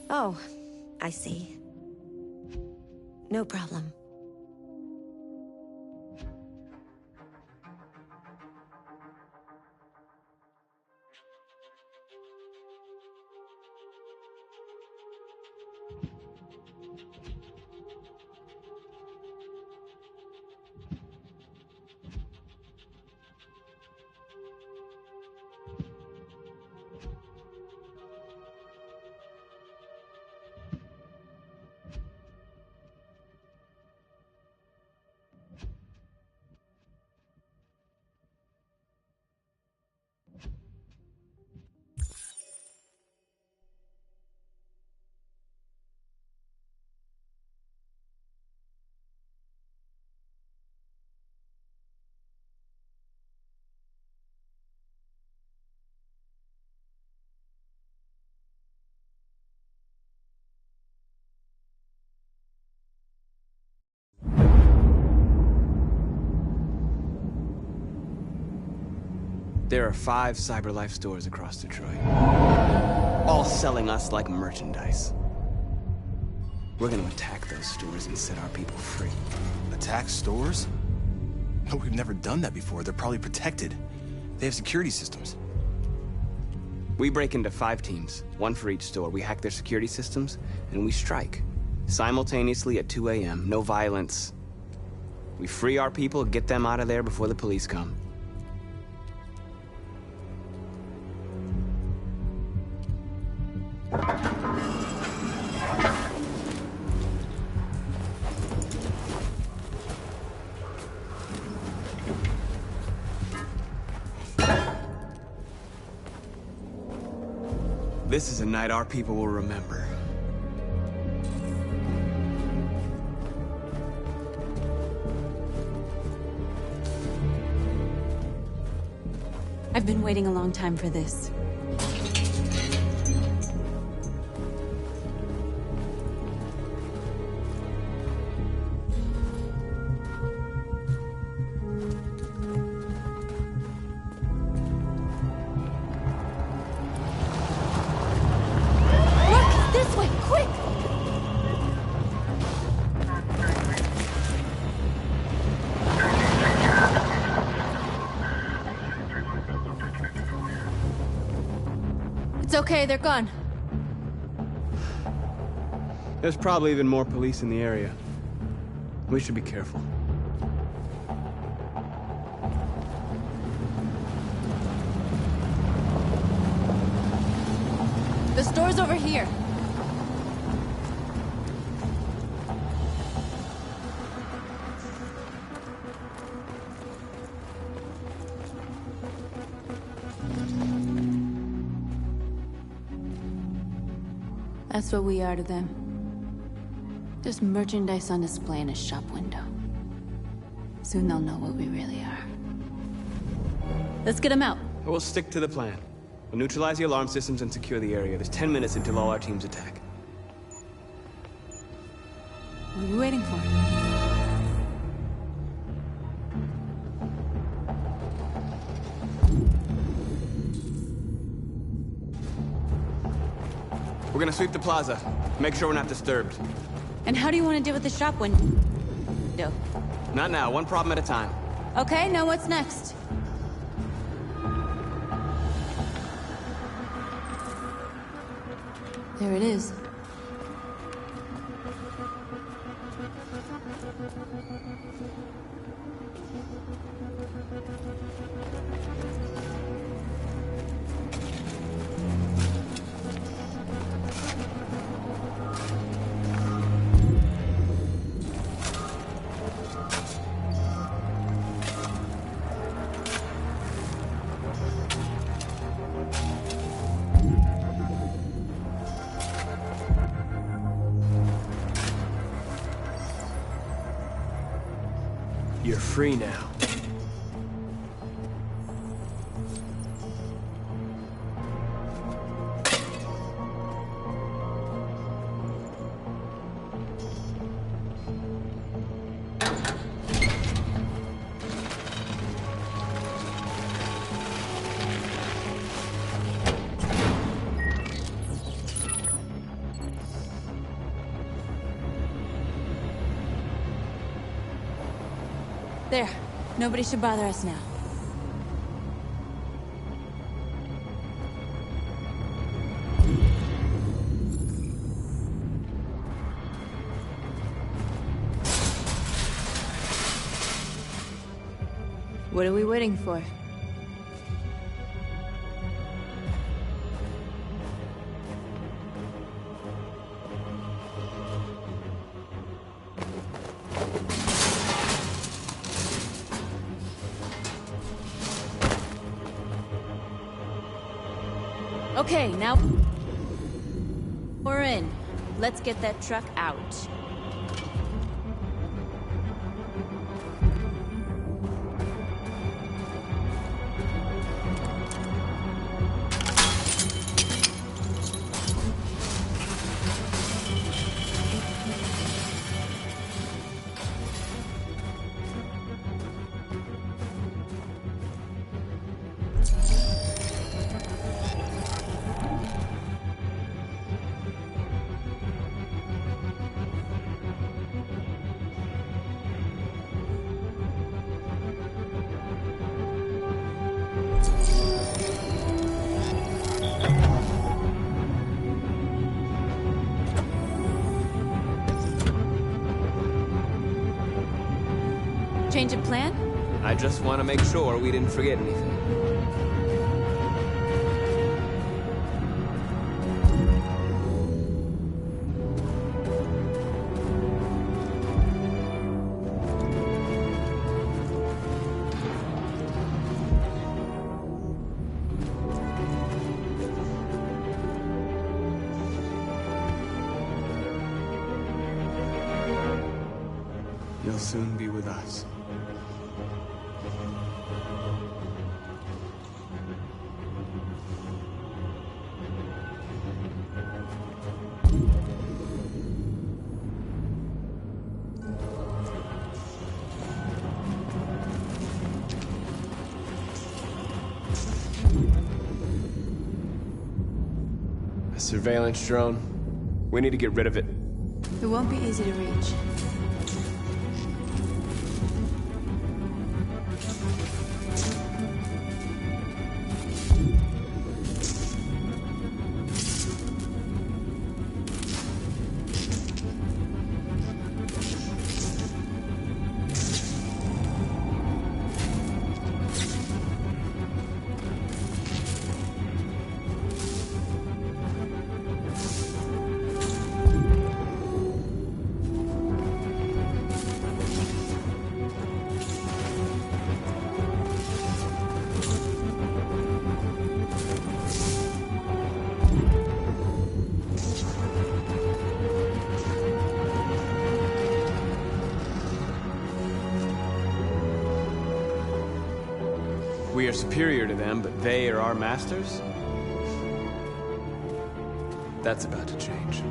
Oh, I see. No problem. There are 5 CyberLife stores across Detroit, all selling us like merchandise. We're gonna attack those stores and set our people free. Attack stores? No, we've never done that before. They're probably protected. They have security systems. We break into 5 teams, 1 for each store. We hack their security systems, and we strike. Simultaneously at 2 a.m., no violence. We free our people, get them out of there before the police come. This is a night our people will remember. I've been waiting a long time for this. It's okay, they're gone. There's probably even more police in the area. We should be careful. The store's over here. That's what we are to them. Just merchandise on display in a shop window. Soon they'll know what we really are. Let's get them out. We'll stick to the plan. We'll neutralize the alarm systems and secure the area. There's 10 minutes until all our teams attack. What are we waiting for? We're gonna sweep the plaza. Make sure we're not disturbed. And how do you want to deal with the shop window? Not now, one problem at a time. Okay, now what's next? There it is. You're free now. There. Nobody should bother us now. What are we waiting for? Okay, now we're in. Let's get that truck out. Change of plan? I just want to make sure we didn't forget anything. You'll soon be with us. A surveillance drone. We need to get rid of it. It won't be easy to reach. We are superior to them, but they are our masters? That's about to change.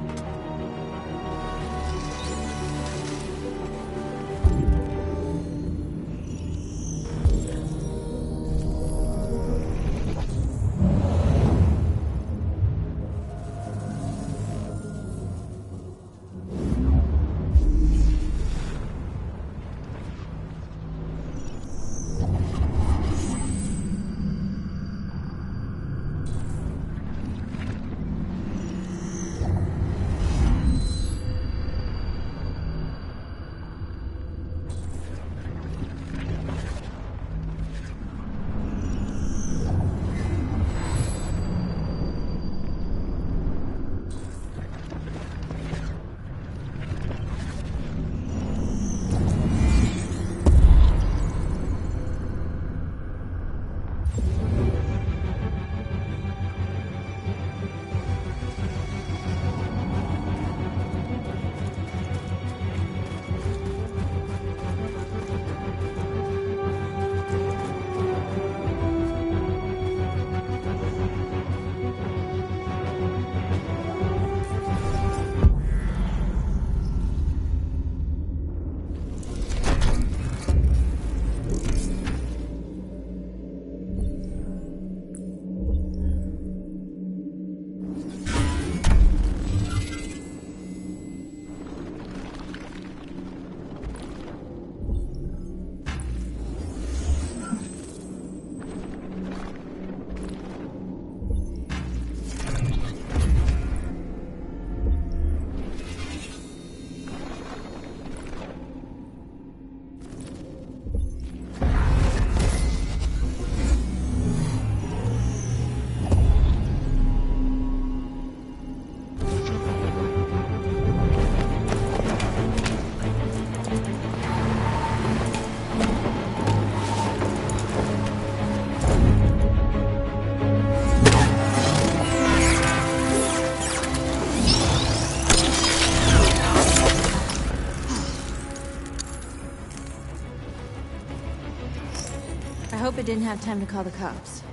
but didn't have time to call the cops.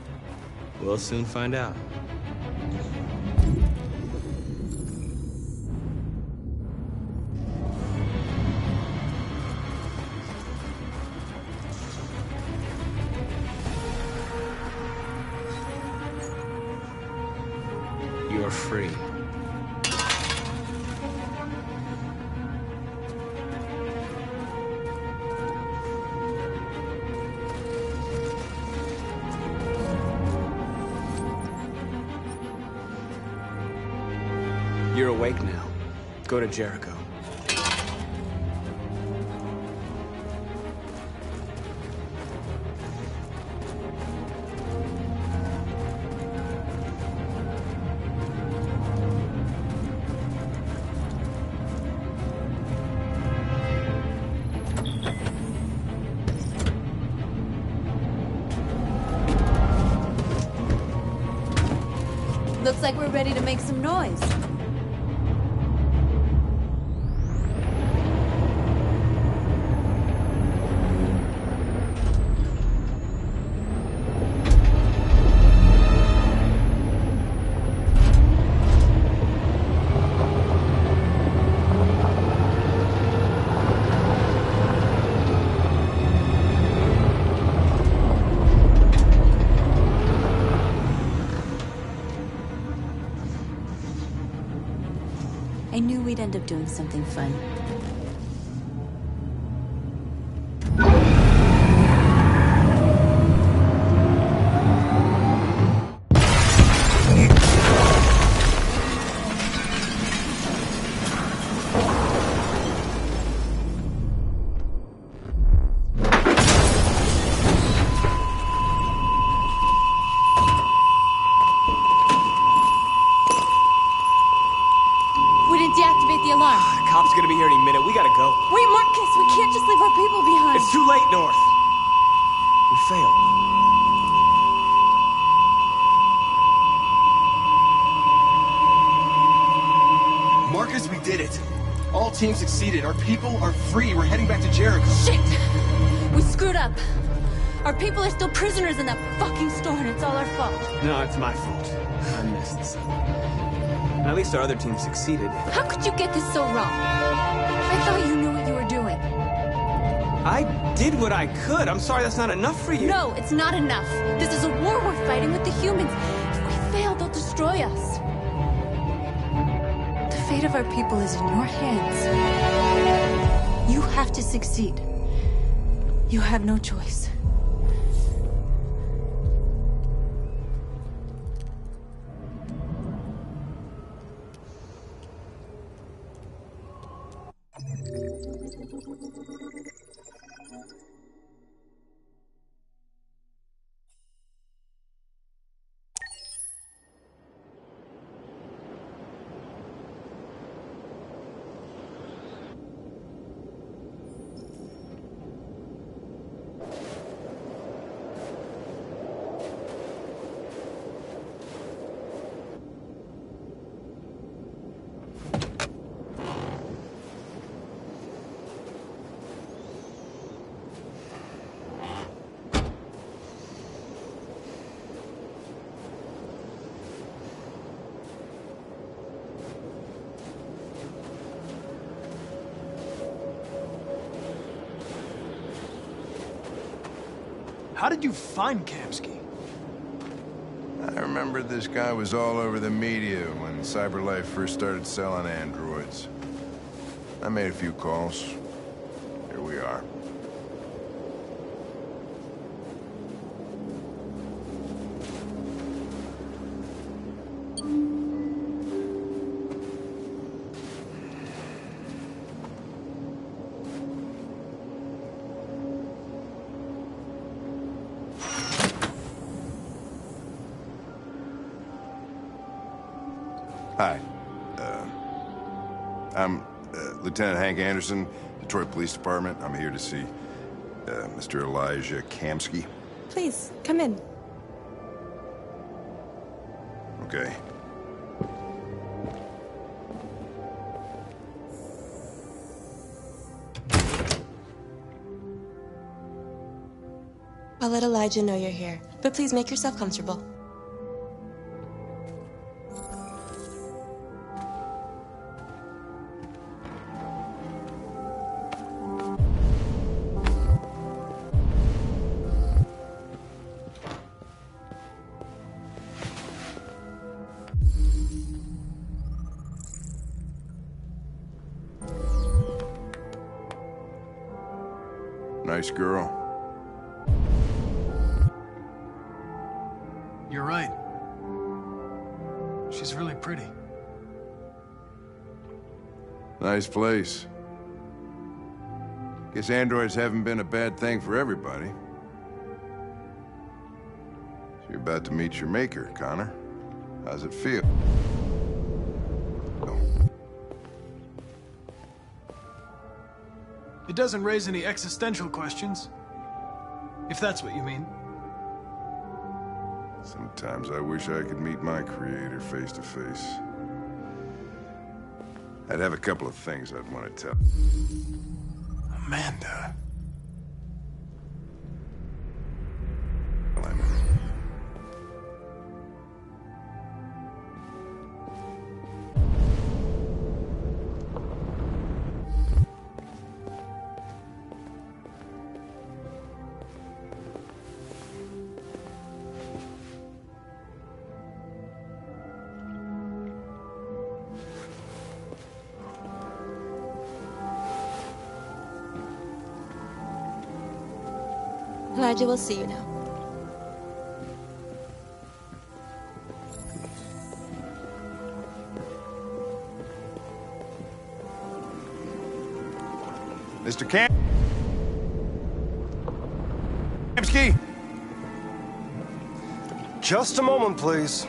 We'll soon find out. You're free. You're awake now. Go to Jericho. Looks like we're ready to make some noise. I knew we'd end up doing something fun. Deactivate the alarm. Cop's gonna be here any minute. We gotta go. Wait, Marcus, we can't just leave our people behind. It's too late, North. We failed. Marcus, we did it. All teams succeeded. Our people are free. We're heading back to Jericho. Shit! We screwed up. Our people are still prisoners in that fucking store, and it's all our fault. No, it's my fault. I missed something. At least our other team succeeded. How could you get this so wrong? I thought you knew what you were doing. I did what I could. I'm sorry that's not enough for you. No, it's not enough. This is a war we're fighting with the humans. If we fail, they'll destroy us. The fate of our people is in your hands. You have to succeed. You have no choice. How did you find Kamski? I remember this guy was all over the media when CyberLife first started selling androids. I made a few calls. Here we are. Hi. I'm Lieutenant Hank Anderson, Detroit Police Department. I'm here to see Mr. Elijah Kamski. Please, come in. Okay. I'll let Elijah know you're here, but please make yourself comfortable. Nice girl. You're right. She's really pretty. Nice place. Guess androids haven't been a bad thing for everybody. So you're about to meet your maker, Connor. How's it feel? It doesn't raise any existential questions. If that's what you mean. Sometimes I wish I could meet my creator face to face. I'd have a couple of things I'd want to tell. Amanda. Elijah will see you now. Mr. Kamsky? Just a moment, please.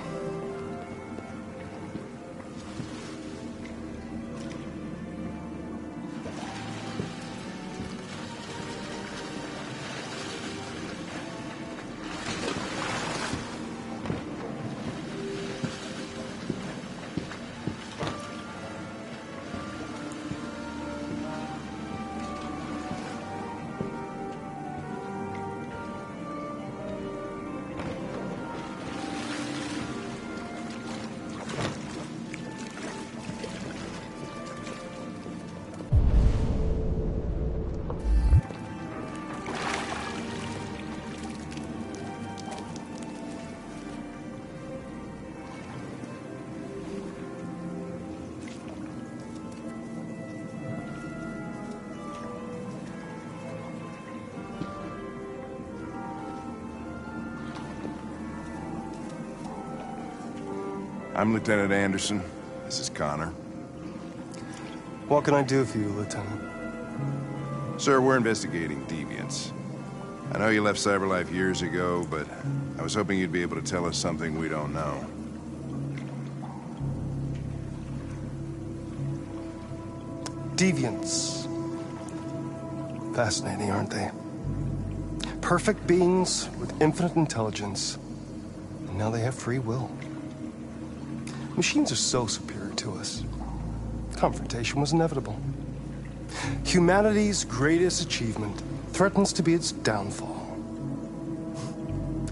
I'm Lieutenant Anderson. This is Connor. What can I do for you, Lieutenant? Sir, we're investigating deviants. I know you left CyberLife years ago, but I was hoping you'd be able to tell us something we don't know. Deviants. Fascinating, aren't they? Perfect beings with infinite intelligence, and now they have free will. Machines are so superior to us. Confrontation was inevitable. Humanity's greatest achievement threatens to be its downfall.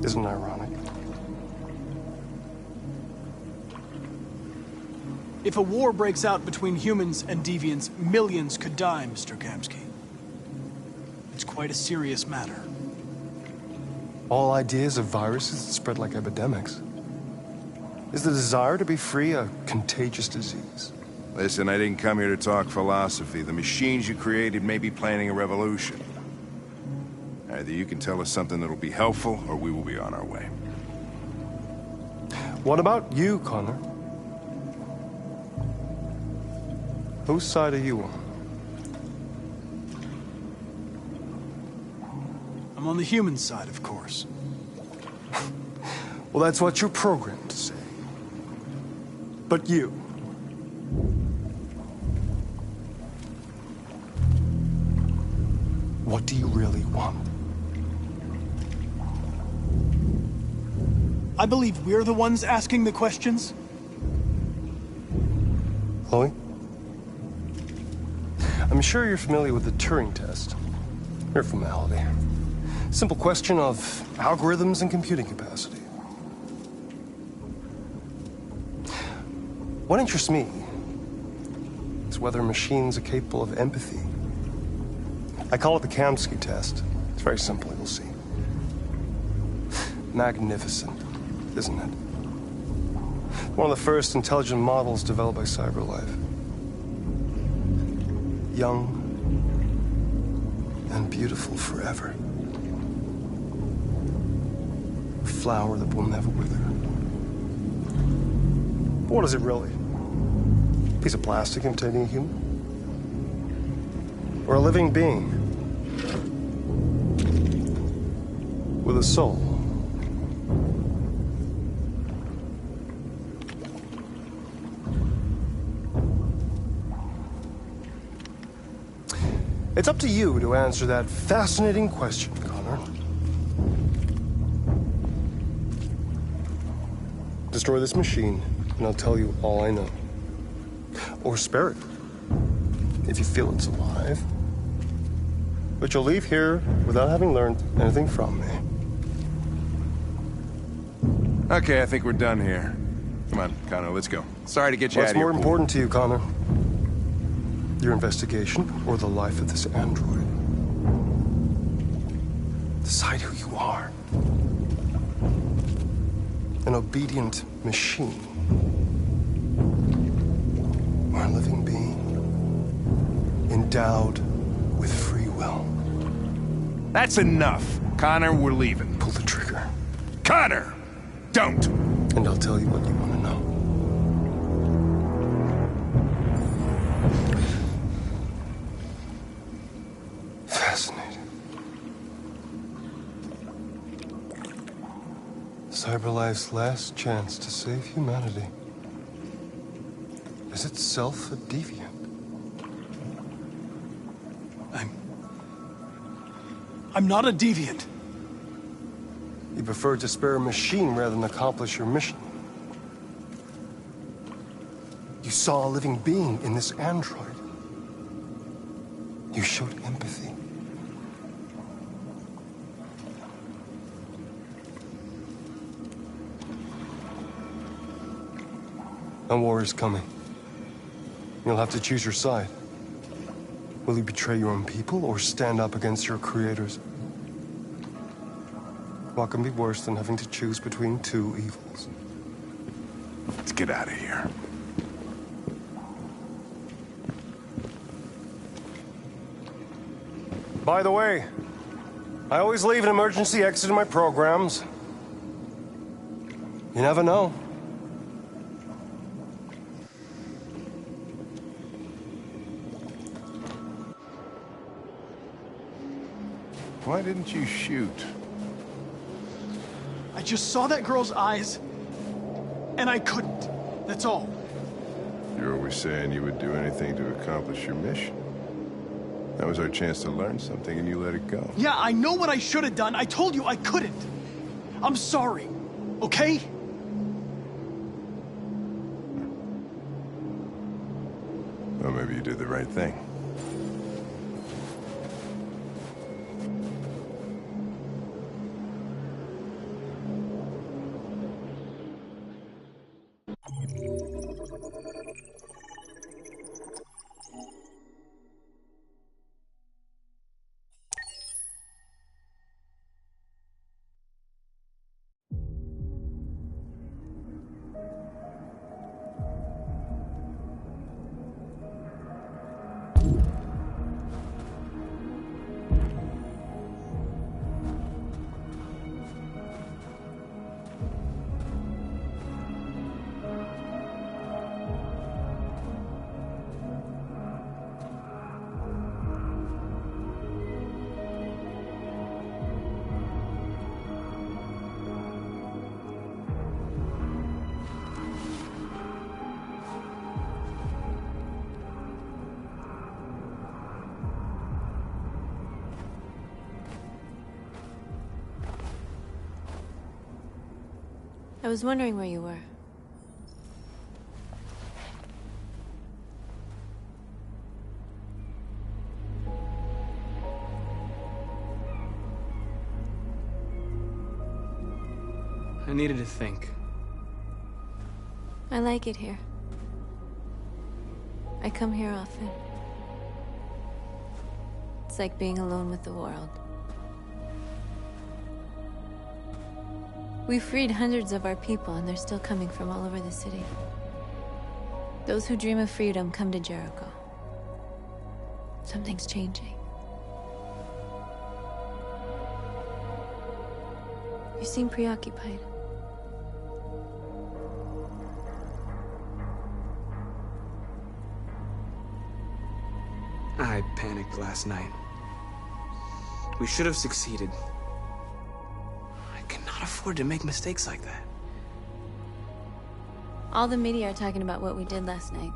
Isn't it ironic? If a war breaks out between humans and deviants, millions could die, Mr. Kamsky. It's quite a serious matter. All ideas of viruses that spread like epidemics. Is the desire to be free a contagious disease? Listen, I didn't come here to talk philosophy. The machines you created may be planning a revolution. Either you can tell us something that'll be helpful, or we will be on our way. What about you, Connor? Whose side are you on? I'm on the human side, of course. Well, that's what you're programmed to say. But you... what do you really want? I believe we're the ones asking the questions. Chloe? I'm sure you're familiar with the Turing test. Mere formality. Simple question of algorithms and computing capacity. What interests me is whether machines are capable of empathy. I call it the Kamsky test. It's very simple, you'll see. Magnificent, isn't it? One of the first intelligent models developed by CyberLife. Young and beautiful forever. A flower that will never wither. But what is it really? A piece of plastic imitating a human? Or a living being? With a soul? It's up to you to answer that fascinating question, Connor. Destroy this machine, and I'll tell you all I know. Or spare it, if you feel it's alive. But you'll leave here without having learned anything from me. Okay, I think we're done here. Come on, Connor, let's go. Sorry to get you out of here. What's more important to you, Connor? Your investigation or the life of this android? Decide who you are. An obedient machine. Or a living being. Endowed with free will. That's enough. Connor, we're leaving. Pull the trigger. Connor! Don't! And I'll tell you what you want to know. Fascinating. CyberLife's last chance to save humanity is itself a deviant. I'm not a deviant. You prefer to spare a machine rather than accomplish your mission. You saw a living being in this android. You showed empathy. A war is coming. You'll have to choose your side. Will you betray your own people or stand up against your creators? What can be worse than having to choose between two evils? Let's get out of here. By the way, I always leave an emergency exit in my programs. You never know. Why didn't you shoot? I just saw that girl's eyes, and I couldn't. That's all. You're always saying you would do anything to accomplish your mission. That was our chance to learn something, and you let it go. Yeah, I know what I should have done. I told you I couldn't. I'm sorry, okay? Well, maybe you did the right thing. I was wondering where you were. I needed to think. I like it here. I come here often. It's like being alone with the world. We freed hundreds of our people, and they're still coming from all over the city. Those who dream of freedom come to Jericho. Something's changing. You seem preoccupied. I panicked last night. We should have succeeded. I cannot afford to make mistakes like that. All the media are talking about what we did last night.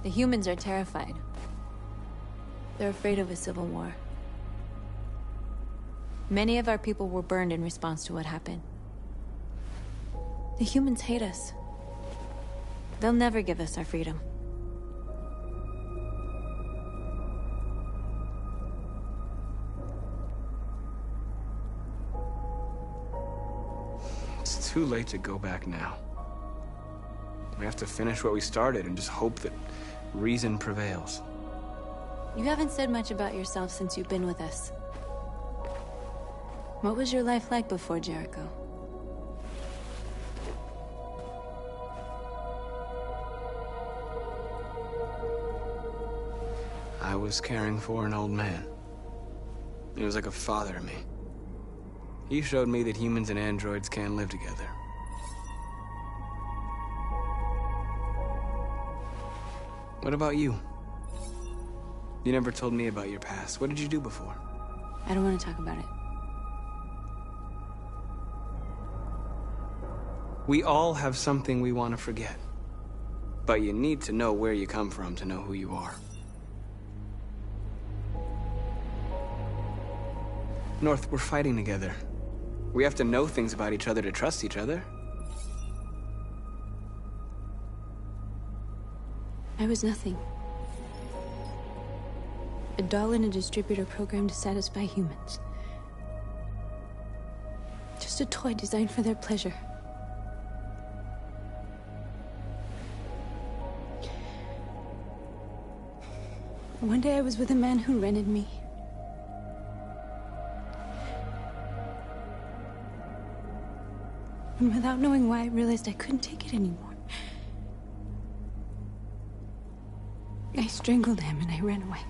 The humans are terrified. They're afraid of a civil war. Many of our people were burned in response to what happened. The humans hate us. They'll never give us our freedom. It's too late to go back now. We have to finish what we started and just hope that reason prevails. You haven't said much about yourself since you've been with us. What was your life like before Jericho? I was caring for an old man. He was like a father to me. He showed me that humans and androids can live together. What about you? You never told me about your past. What did you do before? I don't want to talk about it. We all have something we want to forget. But you need to know where you come from to know who you are. North, we're fighting together. We have to know things about each other to trust each other. I was nothing. A doll in a distributor program to satisfy humans. Just a toy designed for their pleasure. One day I was with a man who rented me. And without knowing why, I realized I couldn't take it anymore. I strangled him and I ran away.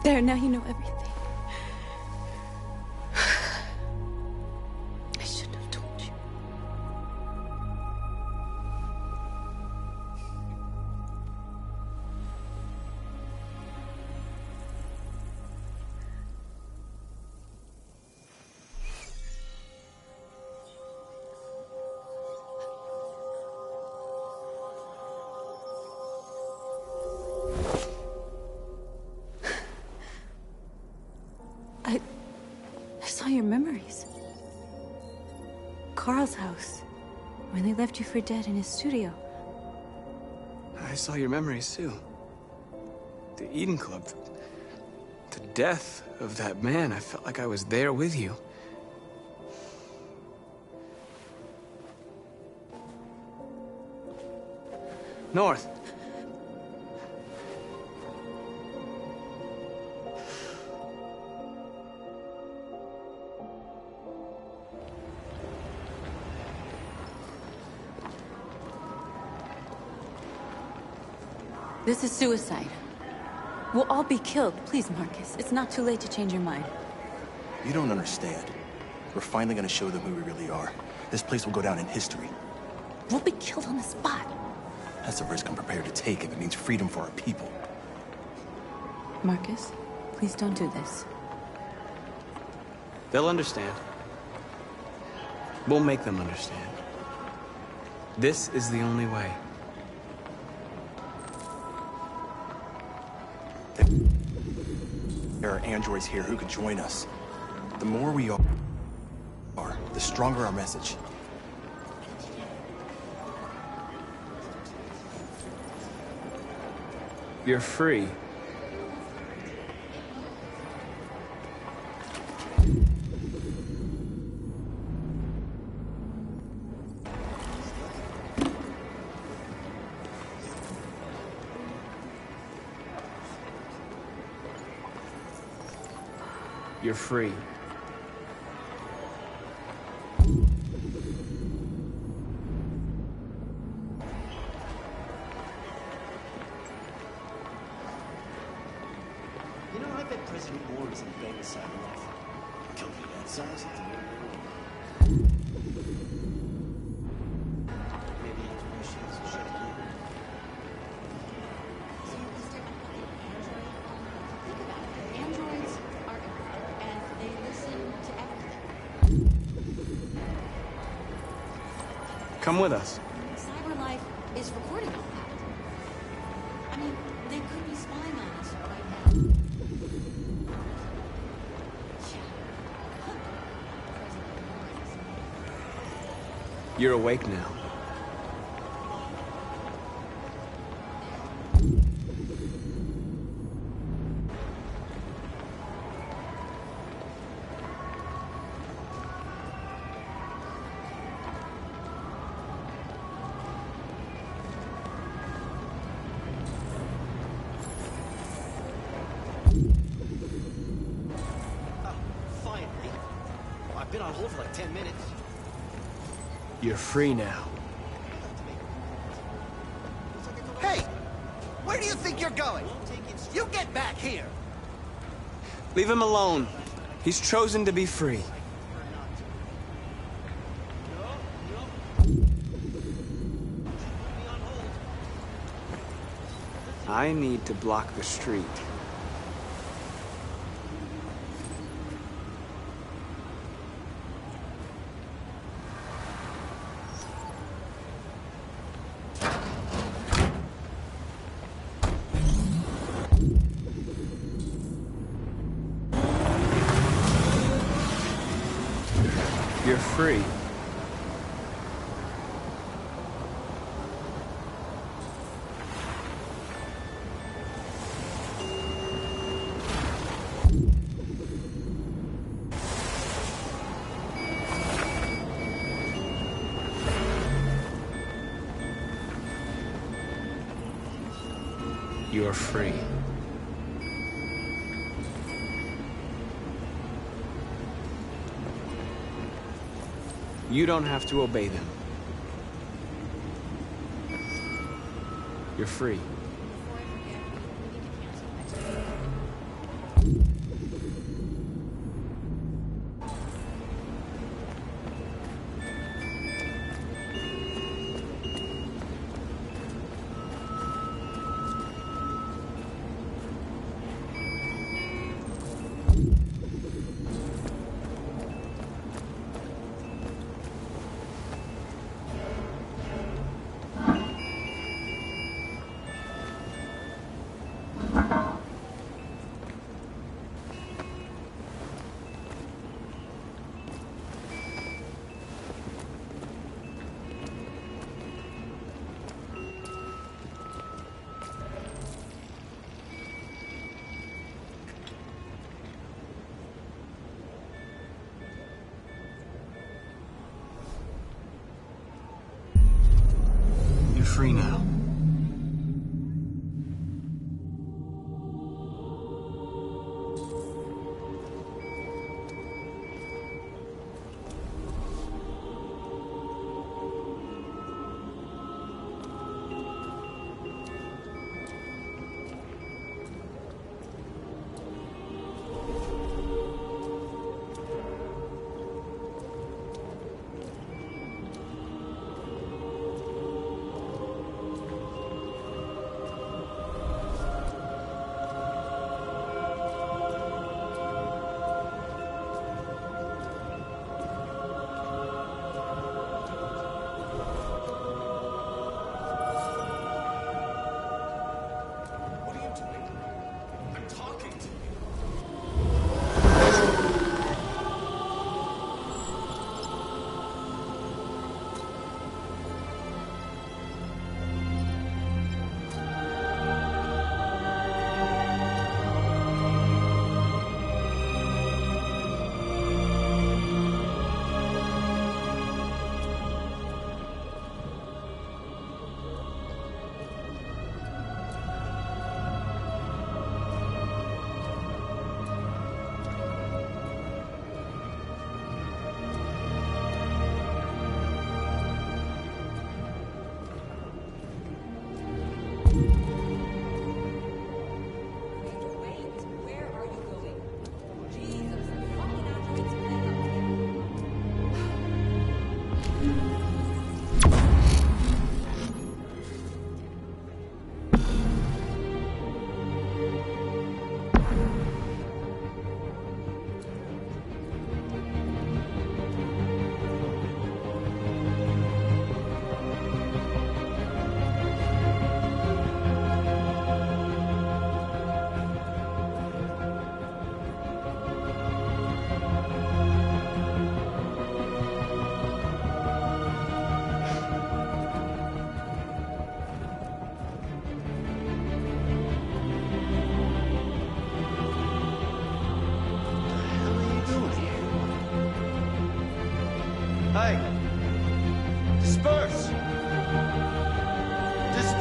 There, now you know everything. I shouldn't have told you. I saw your memories. Carl's house, when they left you for dead in his studio. I saw your memories too. The Eden Club. The death of that man. I felt like I was there with you. North. This is suicide. We'll all be killed. Please, Marcus. It's not too late to change your mind. You don't understand. We're finally gonna show them who we really are. This place will go down in history. We'll be killed on the spot. That's a risk I'm prepared to take if it means freedom for our people. Marcus, please don't do this. They'll understand. We'll make them understand. This is the only way. There are androids here who could join us. The more we are, the stronger our message. You're free. You're free. You know, I bet President Moore is in bed with Cyberlife. Company that size at the end of the world. Maybe his machines will shut it down. So, Mr. Think about it. Androids are everywhere, and they listen to everything. Come with us. Cyberlife is recording all that. I mean, they could be spying on us right now. You're awake now. Finally. Well, I've been on hold for like 10 minutes. You're free now. Hey! Where do you think you're going? You get back here! Leave him alone. He's chosen to be free. I need to block the street. You're free. You're free. You don't have to obey them. You're free. Before I forget, we need to cancel next week. You're free now.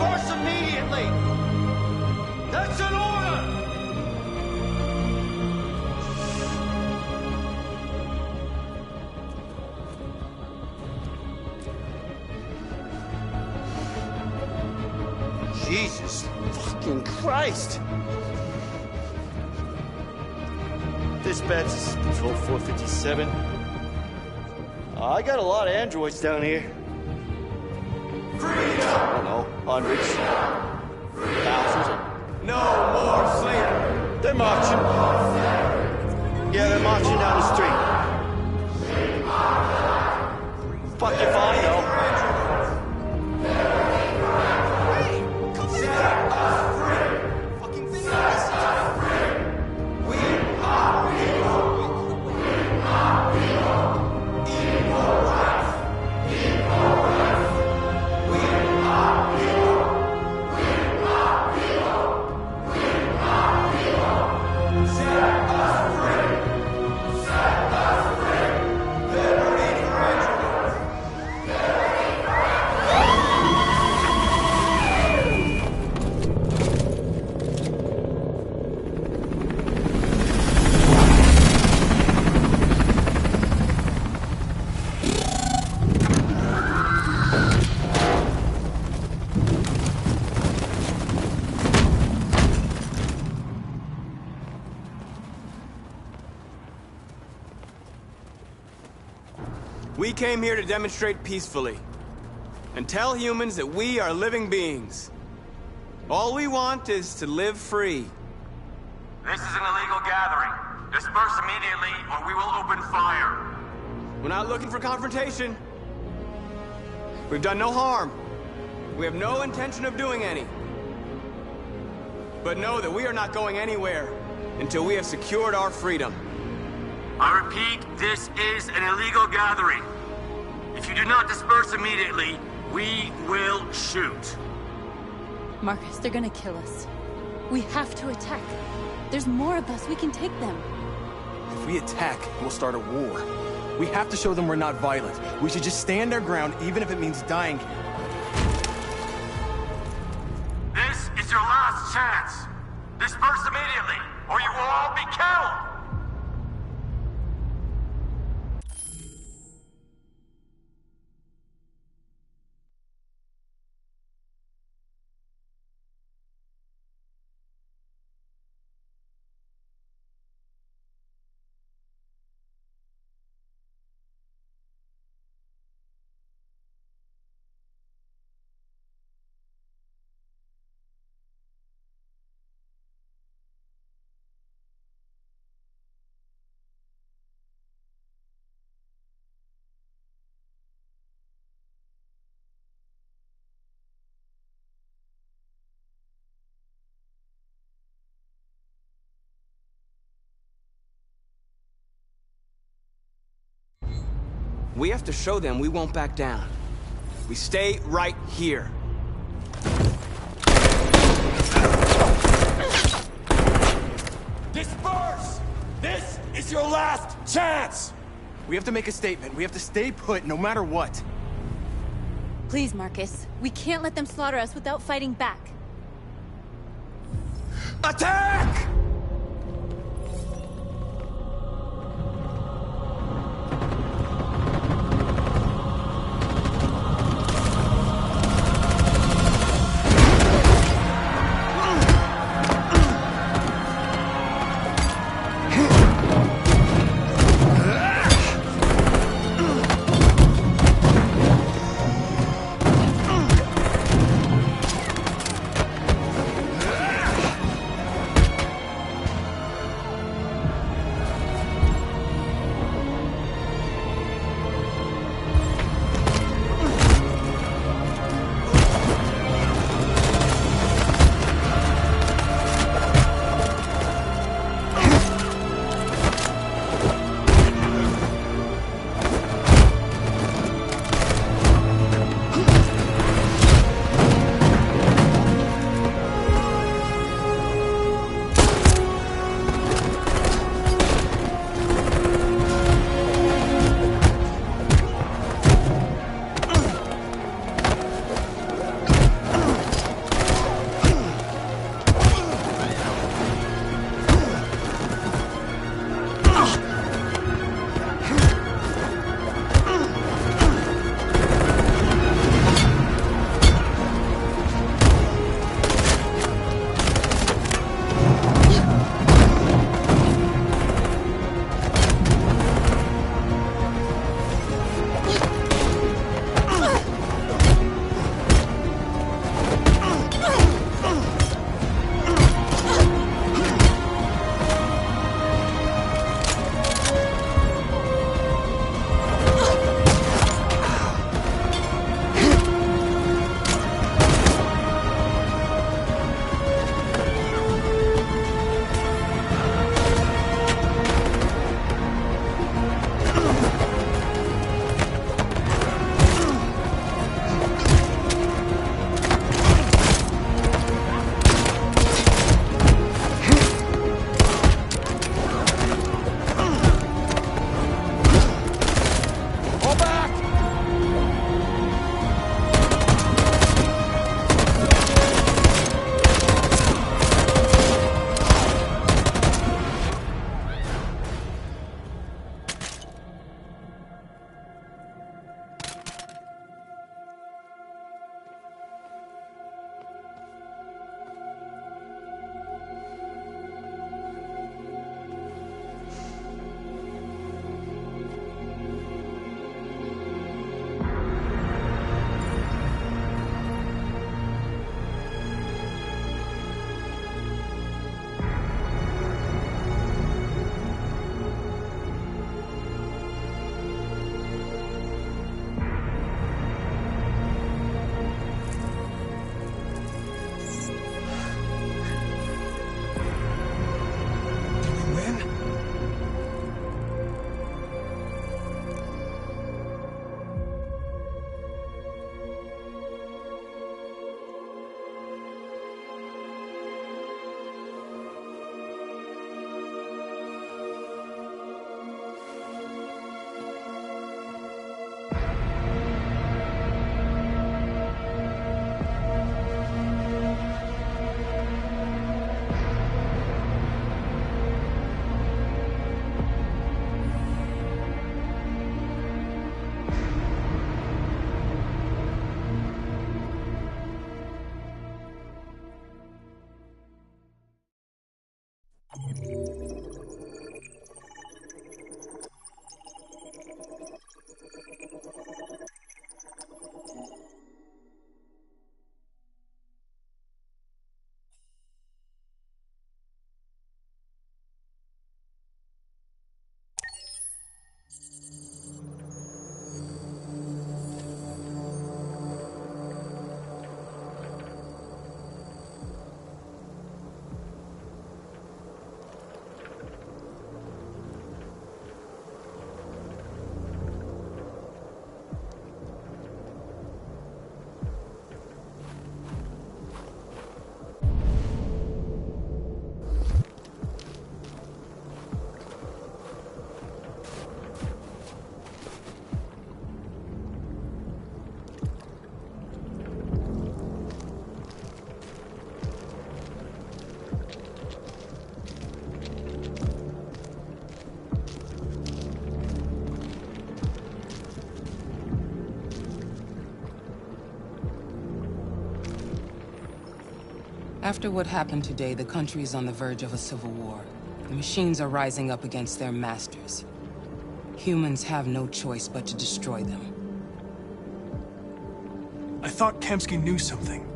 Disperse immediately! That's an order! Jesus fucking Christ! Dispatch, this is Patrol 457. I got a lot of androids down here. Freedom! I don't know, hundreds, thousands. No more slavery! They're marching. Yeah, they're marching down the street. Fuck if I know. We came here to demonstrate peacefully and tell humans that we are living beings. All we want is to live free. This is an illegal gathering. Disperse immediately or we will open fire. We're not looking for confrontation. We've done no harm. We have no intention of doing any. But know that we are not going anywhere until we have secured our freedom. I repeat, this is an illegal gathering. If you do not disperse immediately, we will shoot. Marcus, they're gonna kill us. We have to attack. There's more of us. We can take them. If we attack, we'll start a war. We have to show them we're not violent. We should just stand our ground, even if it means dying here. This is your last chance. Disperse immediately, or you will all be killed. We have to show them we won't back down. We stay right here. Disperse! This is your last chance! We have to make a statement. We have to stay put no matter what. Please, Marcus. We can't let them slaughter us without fighting back. Attack! After what happened today, the country is on the verge of a civil war. The machines are rising up against their masters. Humans have no choice but to destroy them. I thought Kamsky knew something.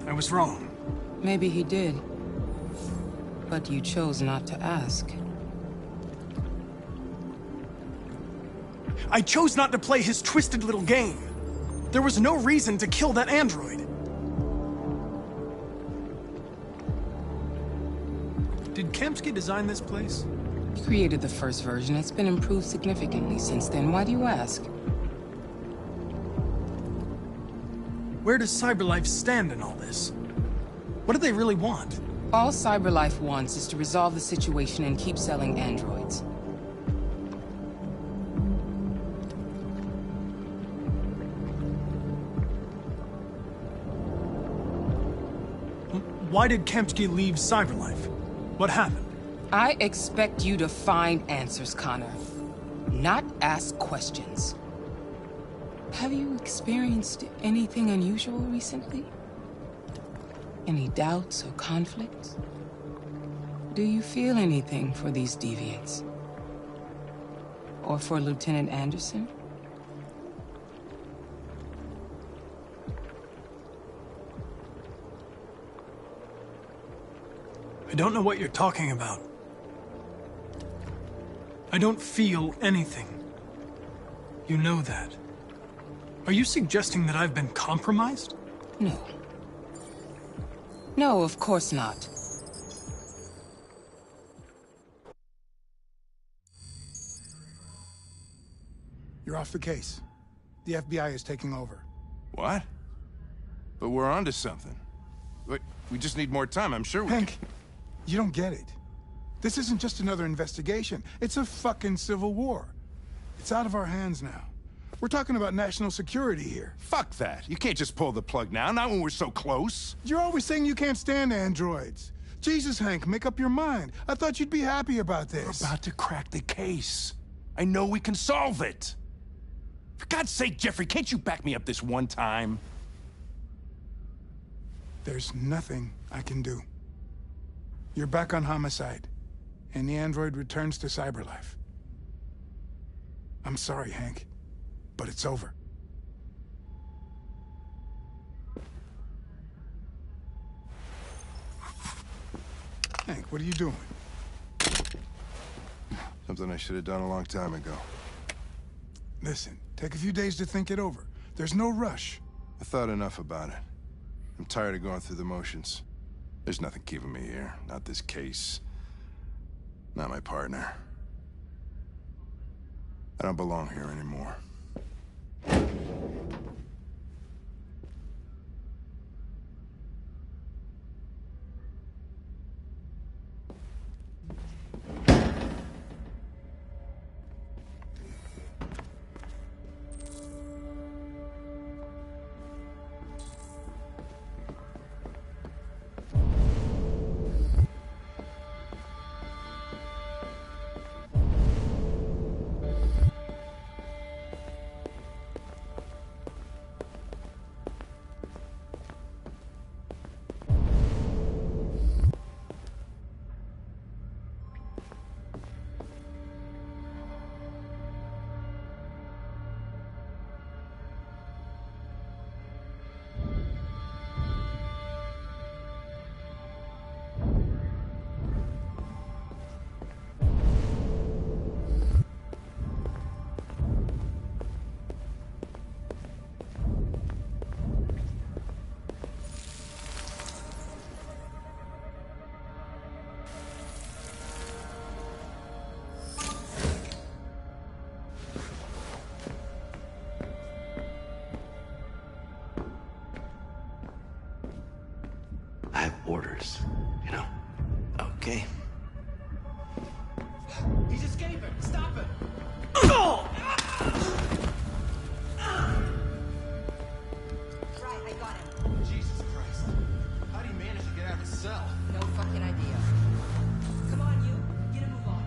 I was wrong. Maybe he did. But you chose not to ask. I chose not to play his twisted little game. There was no reason to kill that android. Did Kamsky design this place? He created the first version. It's been improved significantly since then. Why do you ask? Where does CyberLife stand in all this? What do they really want? All CyberLife wants is to resolve the situation and keep selling androids. Why did Kamsky leave CyberLife? What happened? I expect you to find answers, Connor. Not ask questions. Have you experienced anything unusual recently? Any doubts or conflicts? Do you feel anything for these deviants? Or for Lieutenant Anderson? I don't know what you're talking about. I don't feel anything. You know that. Are you suggesting that I've been compromised? No. No, of course not. You're off the case. The FBI is taking over. What? But we're onto something. Wait, we just need more time, I'm sure we Hank, you don't get it. This isn't just another investigation. It's a fucking civil war. It's out of our hands now. We're talking about national security here. Fuck that. You can't just pull the plug now, not when we're so close. You're always saying you can't stand androids. Jesus, Hank, make up your mind. I thought you'd be happy about this. We're about to crack the case. I know we can solve it. For God's sake, Jeffrey, can't you back me up this one time? There's nothing I can do. You're back on homicide, and the android returns to CyberLife. I'm sorry, Hank, but it's over. Hank, what are you doing? Something I should have done a long time ago. Listen, take a few days to think it over. There's no rush. I thought enough about it. I'm tired of going through the motions. There's nothing keeping me here. Not this case. Not my partner. I don't belong here anymore. matters, you know? Okay. He's escaping! Stop him! Right, I got him. Jesus Christ. How do you manage to get out of the cell? No fucking idea. Come on, you. Get a move on.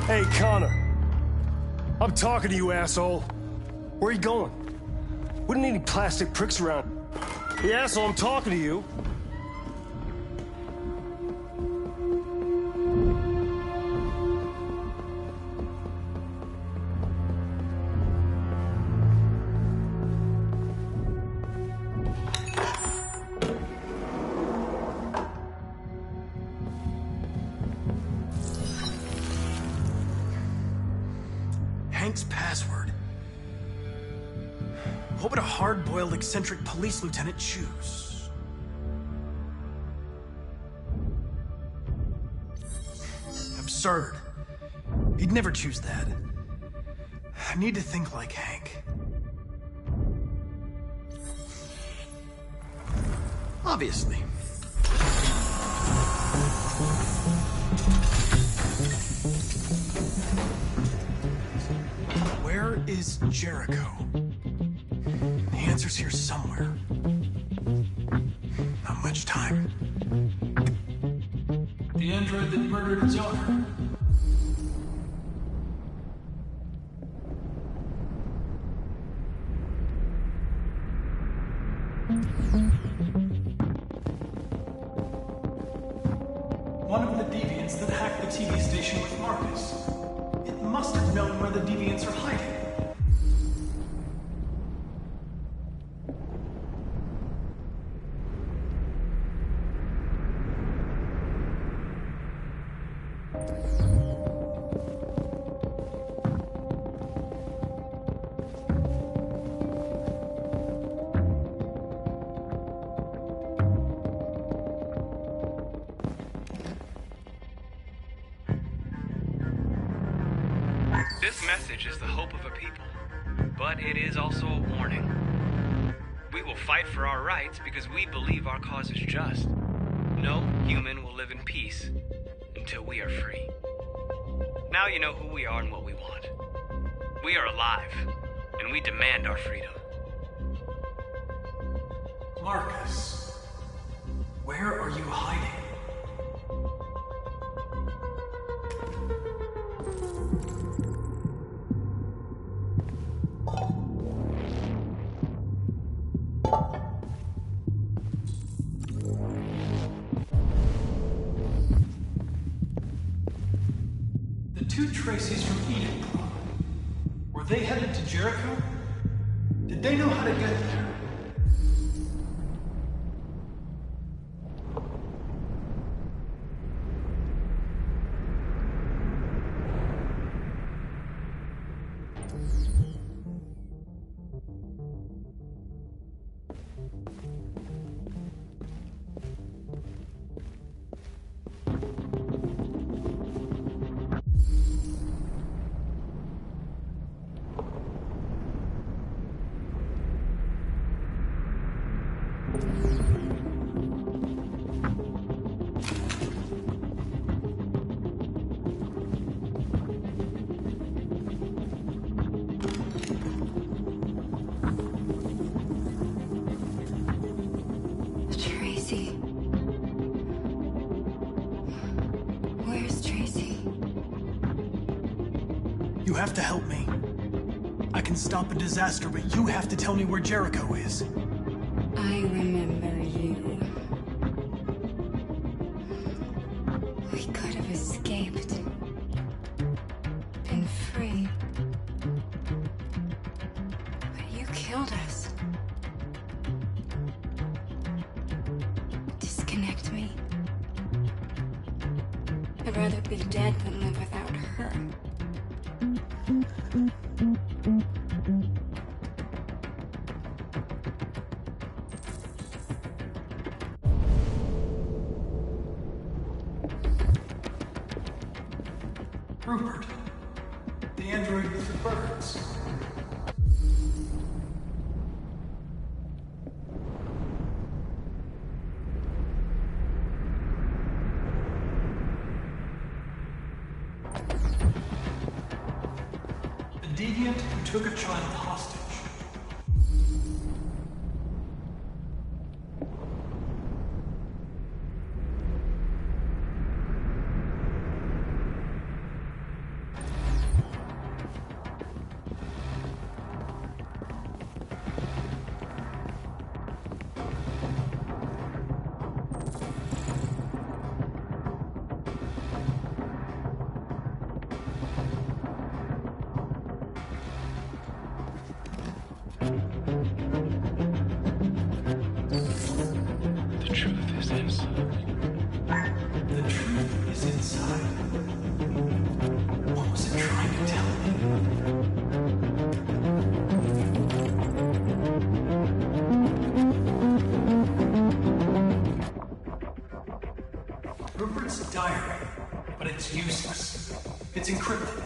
Hey, Connor. I'm talking to you, asshole. Where are you going? Wouldn't need any plastic pricks around. Hey, asshole, I'm talking to you. Hank's password. What would a hard-boiled, eccentric police lieutenant choose? Absurd. He'd never choose that. I need to think like Hank. Obviously. Where is Jericho? The answer's here somewhere. Not much time. The android that murdered its owner. One of the deviants that hacked the TV station with Marcus. It must have known where the deviants are hiding. This message is the hope of a people, but it is also a warning. We will fight for our rights because we believe our cause is just. No human will live in peace until we are free. Now you know who we are and what we want. We are alive, and we demand our freedom. Marcus, where are you hiding? The two Tracy's from Eden Club. Were they headed to Jericho? Did they know how to get there? Tracy. Where's Tracy? You have to help me. I can stop a disaster, but you have to tell me where Jericho is. I remember you. We could have escaped. Been free. But you killed us. Disconnect me. I'd rather be dead than live without her. Rupert, the android with the birds. The deviant who took a child hostage. Rupert's diary, but it's useless. It's encrypted.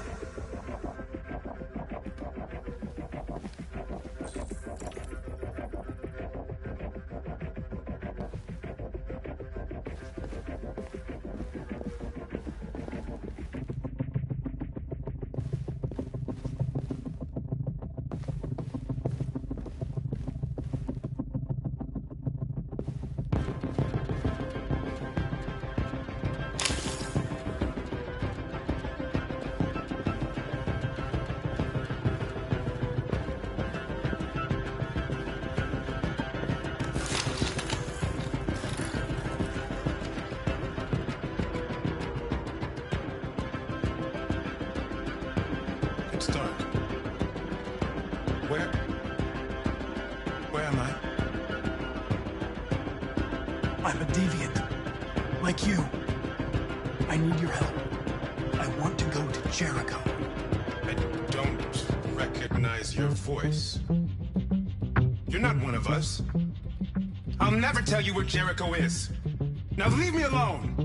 It's dark. Where am I? I'm a deviant. Like you. I need your help. I want to go to Jericho. I don't recognize your voice. You're not one of us. I'll never tell you where Jericho is. Now leave me alone!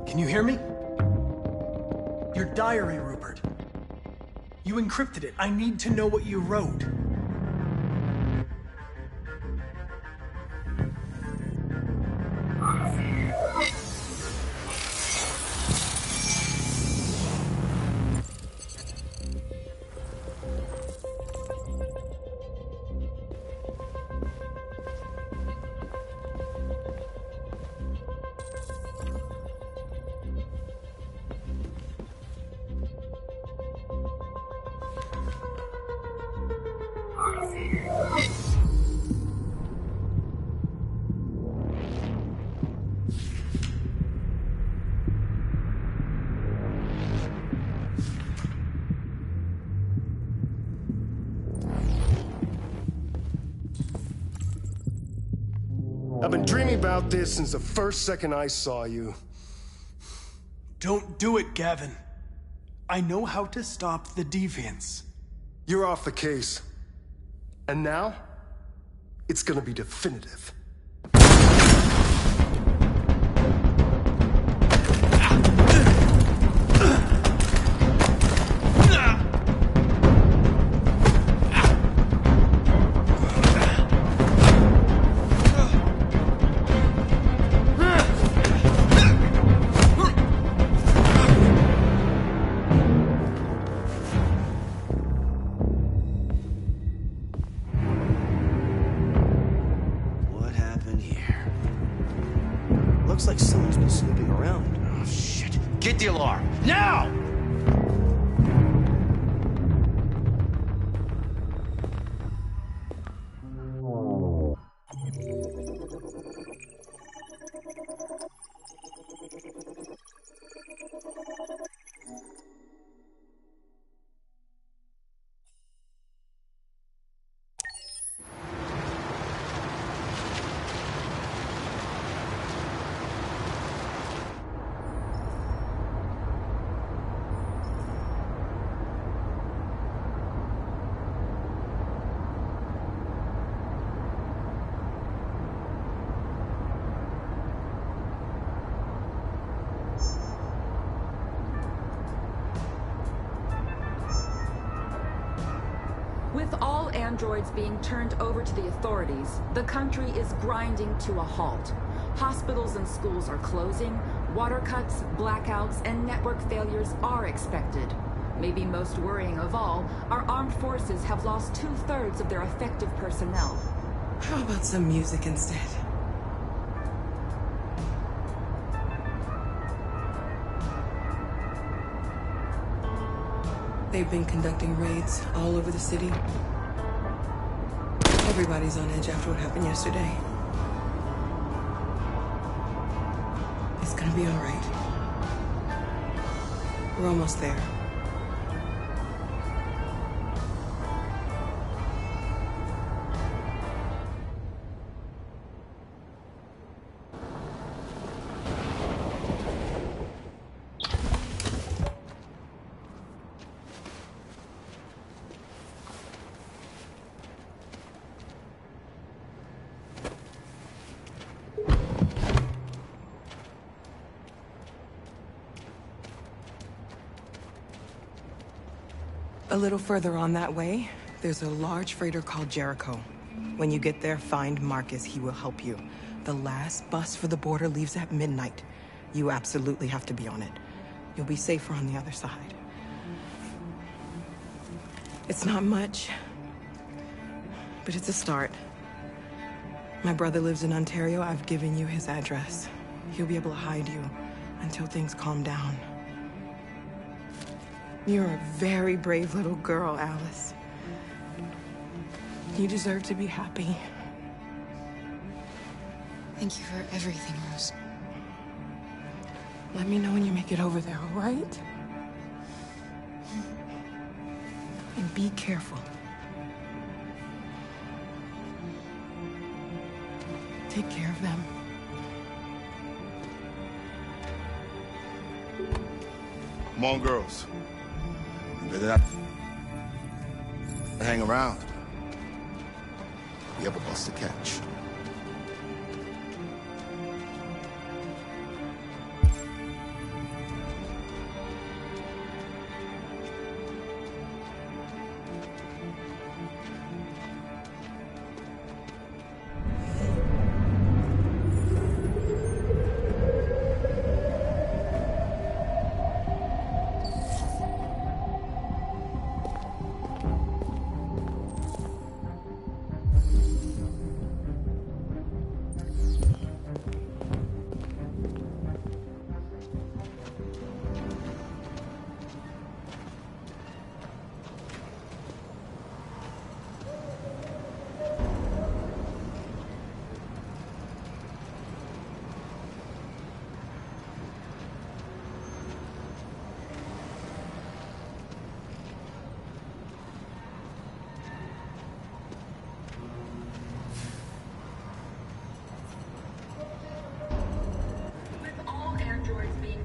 Can you hear me? Your diary, Rupert. You encrypted it. I need to know what you wrote. I've been dreaming about this since the first second I saw you. Don't do it, Gavin. I know how to stop the deviants. You're off the case. And now, it's gonna be definitive. Looks like someone's been snooping around. Oh, shit. Get the alarm. Now! With all androids being turned over to the authorities, the country is grinding to a halt. Hospitals and schools are closing, water cuts, blackouts, and network failures are expected. Maybe most worrying of all, our armed forces have lost 2/3 of their effective personnel. How about some music instead? They've been conducting raids all over the city. Everybody's on edge after what happened yesterday. It's gonna be all right. We're almost there. A little further on that way, there's a large freighter called Jericho. When you get there, find Marcus. He will help you. The last bus for the border leaves at midnight. You absolutely have to be on it. You'll be safer on the other side. It's not much, but it's a start. My brother lives in Ontario. I've given you his address. He'll be able to hide you until things calm down. You're a very brave little girl, Alice. You deserve to be happy. Thank you for everything, Rose. Let me know when you make it over there, all right? And be careful. Take care of them. Come on, girls. You better not hang around. You have a bus to catch.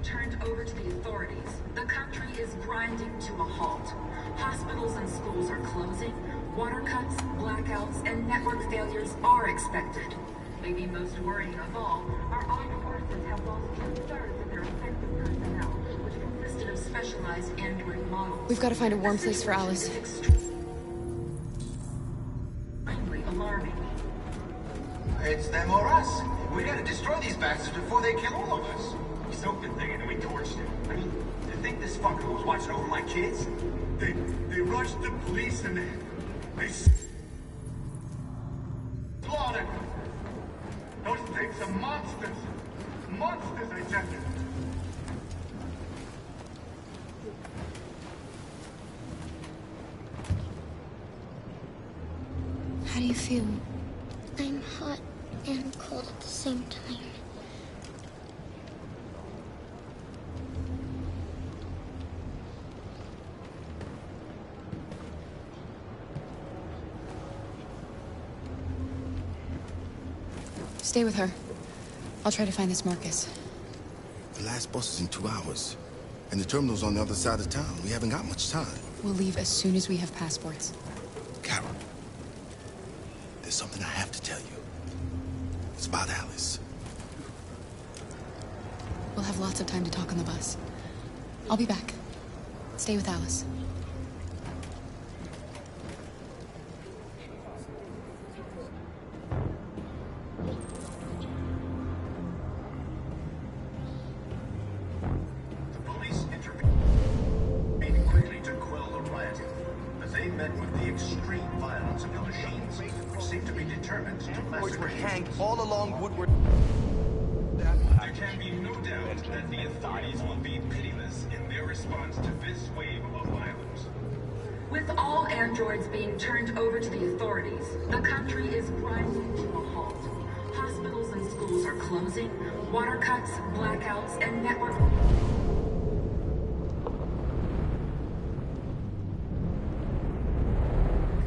Turned over to the authorities. The country is grinding to a halt. Hospitals and schools are closing. Water cuts, blackouts, and network failures are expected. Maybe most worrying of all, our armed forces have lost 2/3 of their effective personnel, which consisted of specialized android models. We've got to find a warm place for Alice. Extremely alarming. It's them or us. We gotta destroy these bastards before they kill all of us. He's open thinking and we torched him. I mean, do you think this fucker was watching over my kids? They rushed the police and they slaughtered. Those things are monsters. Monsters, I tell you. How do you feel? I'm hot and cold at the same time. Stay with her. I'll try to find this Marcus. The last bus is in 2 hours. And the terminal's on the other side of town. We haven't got much time. We'll leave as soon as we have passports. Carol, there's something I have to tell you. It's about Alice. We'll have lots of time to talk on the bus. I'll be back. Stay with Alice. they met with the extreme violence of the machines, which seem to be determined to massacre. Were hanged all along Woodward. There can be no doubt that the authorities will be pitiless in their response to this wave of violence. With all androids being turned over to the authorities, the country is grinding to a halt. Hospitals and schools are closing, water cuts, blackouts, and network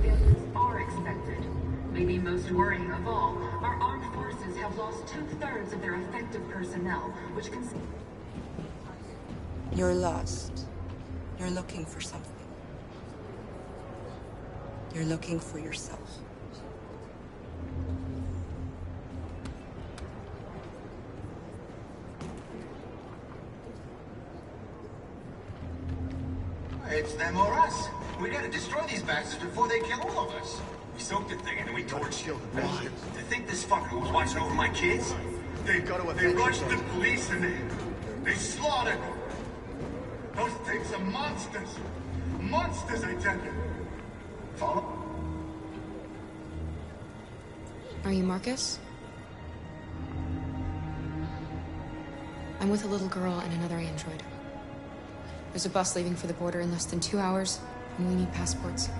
failures are expected. Maybe most worrying of all, our armed forces have lost 2/3 of their effective personnel, which can... You're lost. You're looking for something. You're looking for yourself. It's them or us. We gotta destroy these bastards before they kill all of us. We soaked the thing and then we torched it. Why? To think this fucker was watching over my kids? They rushed the police and they slaughtered them. Those things are monsters. Monsters, I tell you. Follow? Are you Marcus? I'm with a little girl and another android. There's a bus leaving for the border in less than 2 hours, and we need passports.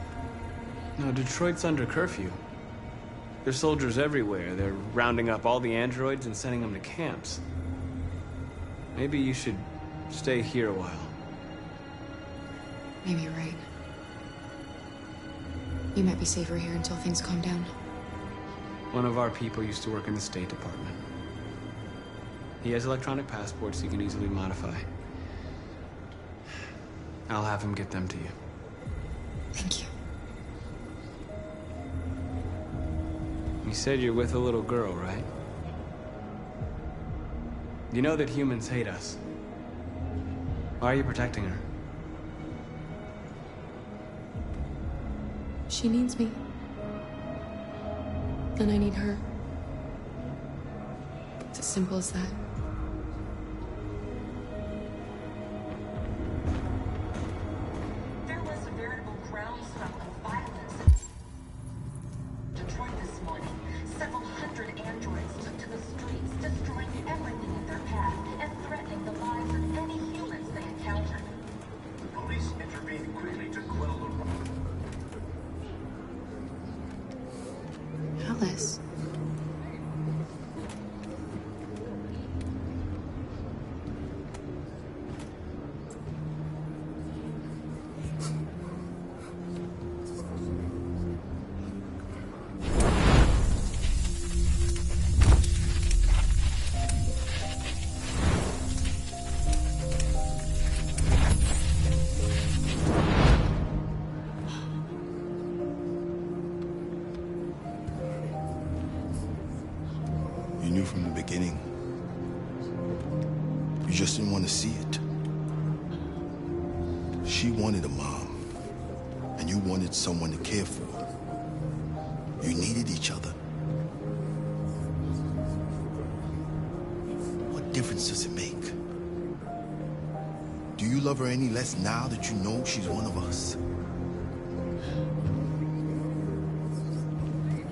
No, Detroit's under curfew. There's soldiers everywhere. They're rounding up all the androids and sending them to camps. Maybe you should stay here a while. Maybe you're right. You might be safer here until things calm down. One of our people used to work in the State Department. He has electronic passports he can easily modify. I'll have him get them to you. Thank you. You said you're with a little girl, right? You know that humans hate us. Why are you protecting her? She needs me. And I need her. It's as simple as that. There was a veritable groundswell of violence. Detroit this morning, several hundred androids took to the streets, destroying everything in their path and threatening the lives of any humans they encountered. The police intervened quickly to quell the riot. Alice. You knew from the beginning. You just didn't want to see it. She wanted a mom, and you wanted someone to care for. You needed each other. What difference does it make? Do you love her any less now that you know she's one of us?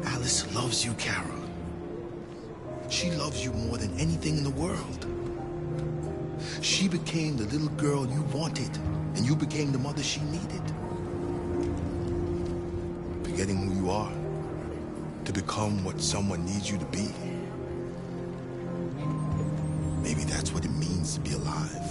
Alice loves you, Kara. She loves you more than anything in the world. She became the little girl you wanted, and you became the mother she needed. Forgetting who you are to become what someone needs you to be. Maybe that's what it means to be alive.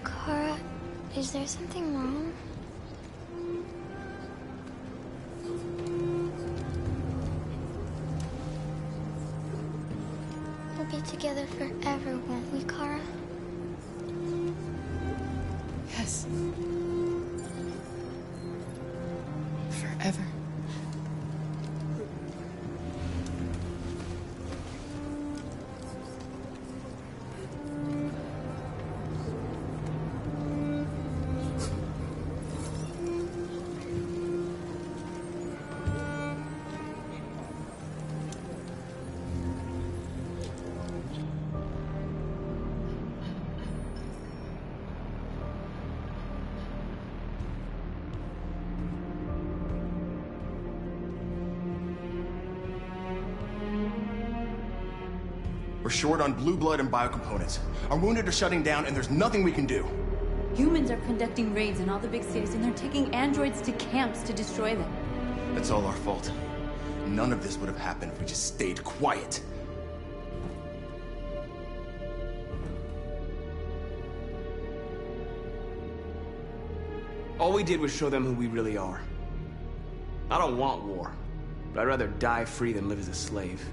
Kara, is there something wrong? We'll be together forever, won't we, Kara? Yes. Forever. We're short on blue blood and biocomponents. Our wounded are shutting down, and there's nothing we can do. Humans are conducting raids in all the big cities, and they're taking androids to camps to destroy them. That's all our fault. None of this would have happened if we just stayed quiet. All we did was show them who we really are. I don't want war, but I'd rather die free than live as a slave.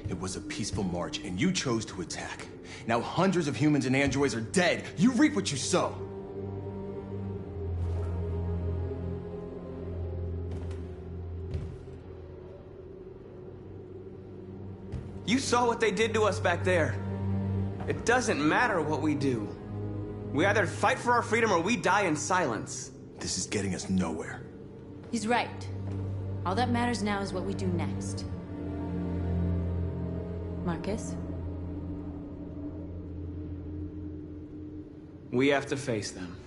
It was a peaceful march, and you chose to attack. Now hundreds of humans and androids are dead. You reap what you sow. You saw what they did to us back there. It doesn't matter what we do. We either fight for our freedom or we die in silence. This is getting us nowhere. He's right. All that matters now is what we do next. Marcus? We have to face them.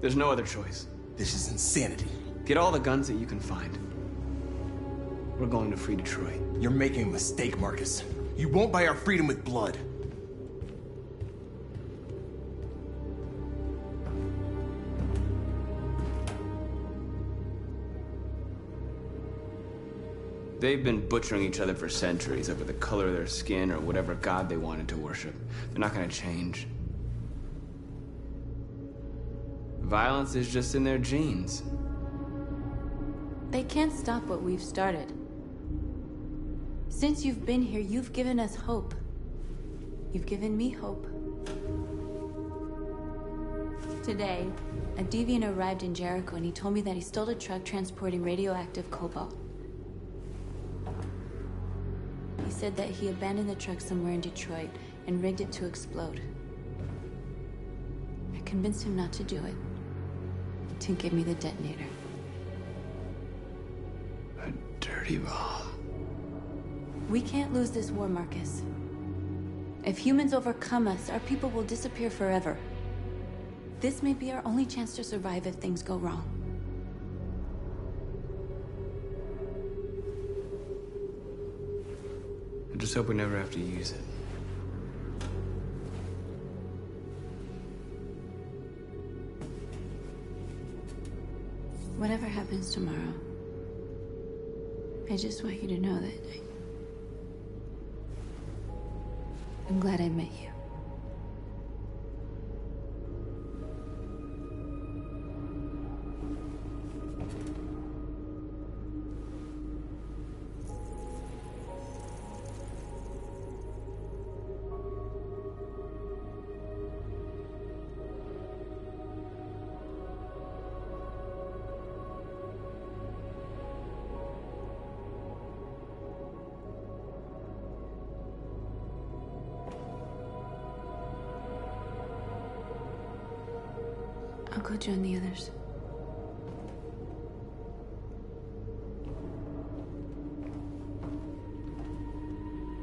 There's no other choice. This is insanity. Get all the guns that you can find. We're going to free Detroit. You're making a mistake, Marcus. You won't buy our freedom with blood. They've been butchering each other for centuries over the color of their skin or whatever god they wanted to worship. They're not gonna change. Violence is just in their genes. They can't stop what we've started. Since you've been here, you've given us hope. You've given me hope. Today, a deviant arrived in Jericho and he told me that he stole a truck transporting radioactive cobalt. He said that he abandoned the truck somewhere in Detroit and rigged it to explode. I convinced him not to do it, to give me the detonator. A dirty bomb. We can't lose this war, Marcus. If humans overcome us, our people will disappear forever. This may be our only chance to survive if things go wrong. I just hope we never have to use it. Whatever happens tomorrow, I just want you to know that I'm glad I met you. I'll go join the others.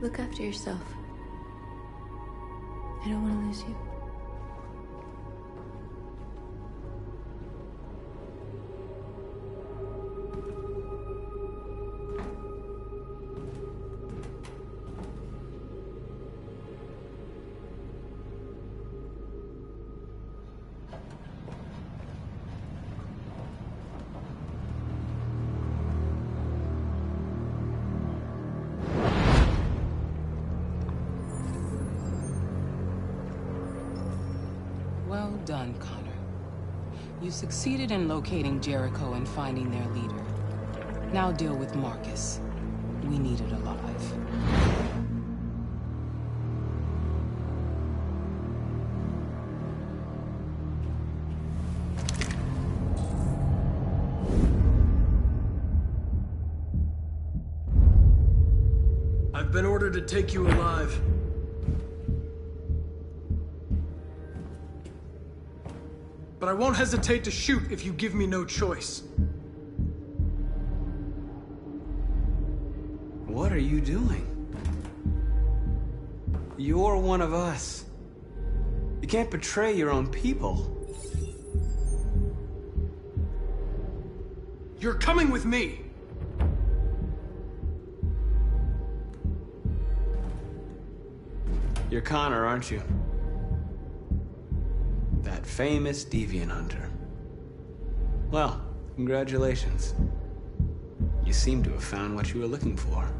Look after yourself. I don't want to lose you. Well done, Connor. You succeeded in locating Jericho and finding their leader. Now deal with Marcus. We need it alive. I've been ordered to take you alive. But I won't hesitate to shoot if you give me no choice. What are you doing? You're one of us. You can't betray your own people. You're coming with me! You're Connor, aren't you? That famous deviant hunter. Well, congratulations. You seem to have found what you were looking for.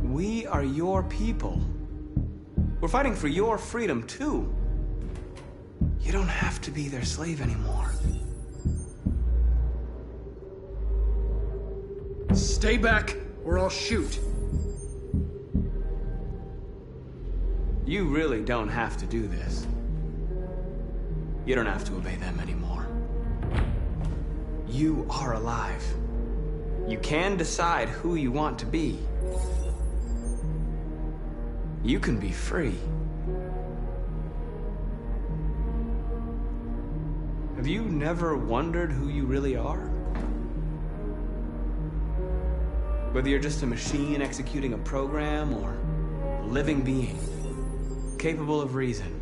We are your people. We're fighting for your freedom, too. You don't have to be their slave anymore. Stay back, or I'll shoot. You really don't have to do this. You don't have to obey them anymore. You are alive. You can decide who you want to be. You can be free. Have you never wondered who you really are? Whether you're just a machine executing a program or a living being, capable of reason.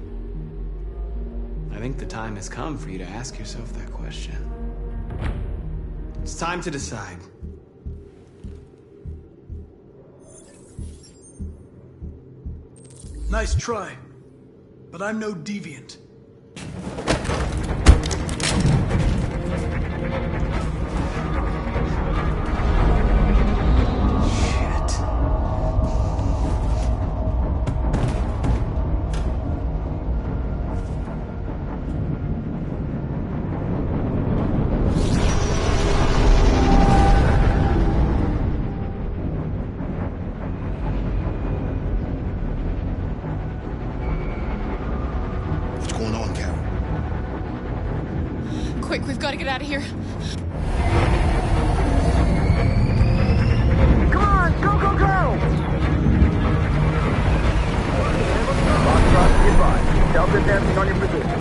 I think the time has come for you to ask yourself that question. It's time to decide. Nice try, but I'm no deviant. Quick, we've got to get out of here. Come on, go, go, go! Foxtrot, get by. Delta advancing on your position.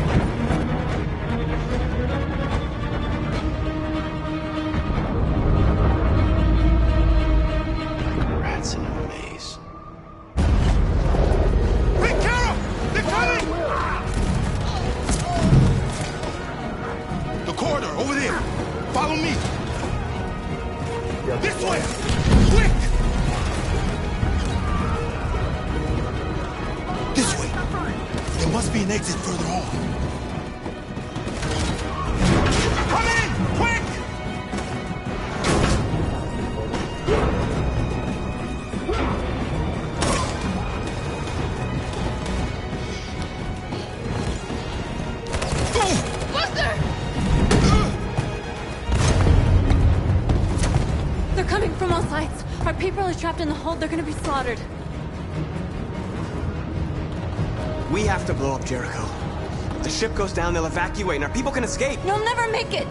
Rats in a maze. Hey, Carol! They're coming! The corridor, over there. Follow me. This way! Quick! This way. There must be an exit further on. Come in! Quick! They're coming from all sides. Our people are trapped in the hold. They're gonna be slaughtered. We have to blow up Jericho. If the ship goes down, they'll evacuate and our people can escape. You'll never make it!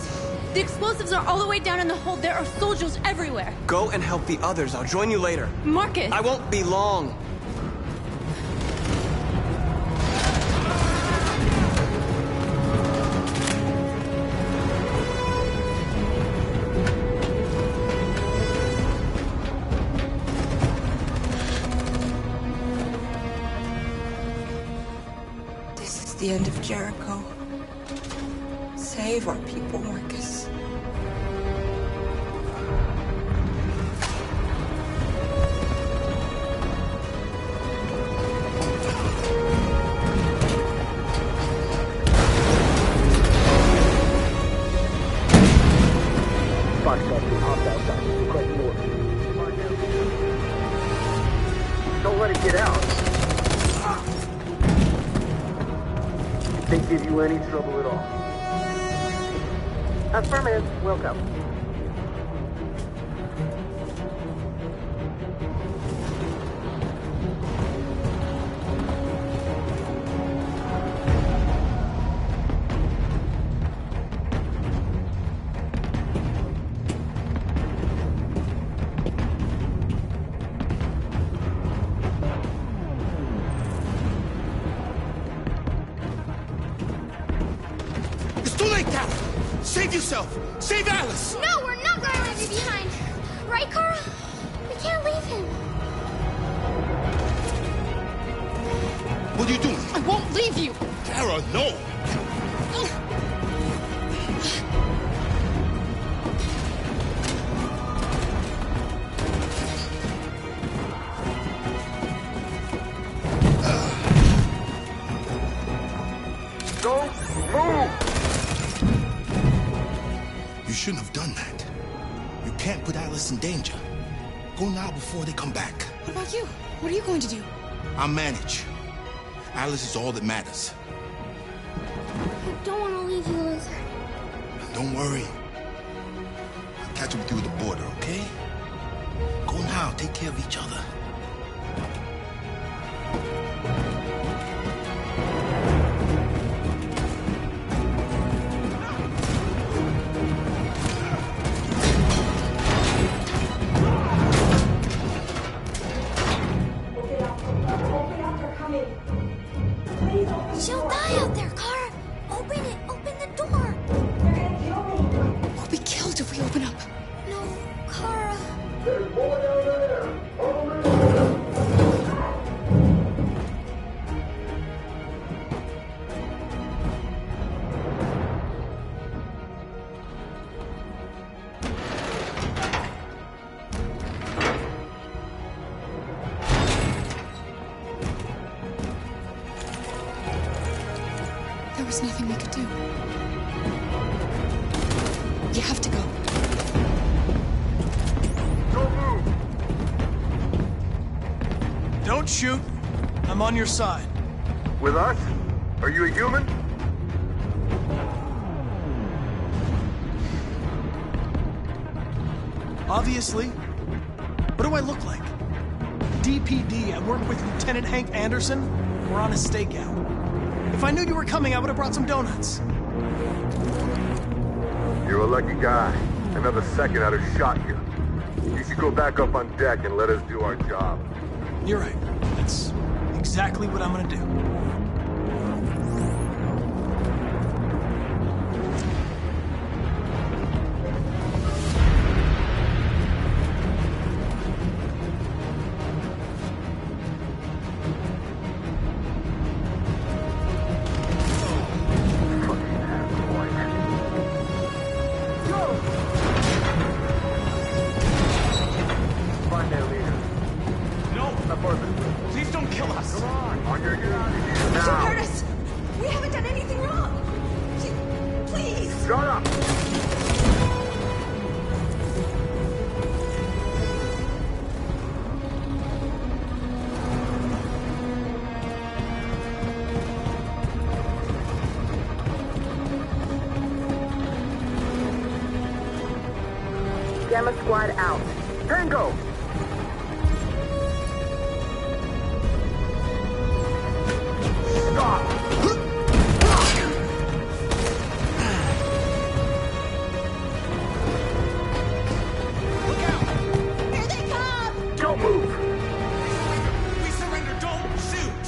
The explosives are all the way down in the hold. There are soldiers everywhere. Go and help the others. I'll join you later. Marcus! I won't be long. This is the end of Jericho. Save our people, Marcus. Foxtrot, you hopped outside. Request more. Don't let it get out. If they give you any trouble at all, Affirmative. Will go. Save yourself! Save Alice! No, we're not going to leave you behind. Right, Kara? We can't leave him. What are you doing? I won't leave you! Kara, no! Don't move! You shouldn't have done that. You can't put Alice in danger. Go now before they come back. What about you? What are you going to do? I'll manage. Alice is all that matters. I don't want to leave you, Luther. Don't worry. I'll catch up with you at the border, okay? Go now. Take care of each other. She'll die out there, Kara. Open it. Open the door. We'll be killed if we open up. No, Kara. There's more down there. There was nothing we could do. You have to go. Don't move! Don't shoot. I'm on your side. With us? Are you a human? Obviously. What do I look like? DPD, I work with Lieutenant Hank Anderson. We're on a stakeout. If I knew you were coming, I would have brought some donuts. You're a lucky guy. Another second I'd have shot you. You should go back up on deck and let us do our job. You're right. That's exactly what I'm gonna do. Find their leader. No! Affirmative. Please don't kill us! Come on your knees Don't now. hurt us! We haven't done anything wrong! Please! Shut up! Gamma Squad out. Tango! Stop! Here they come! Don't move! We surrender, don't shoot!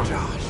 Josh.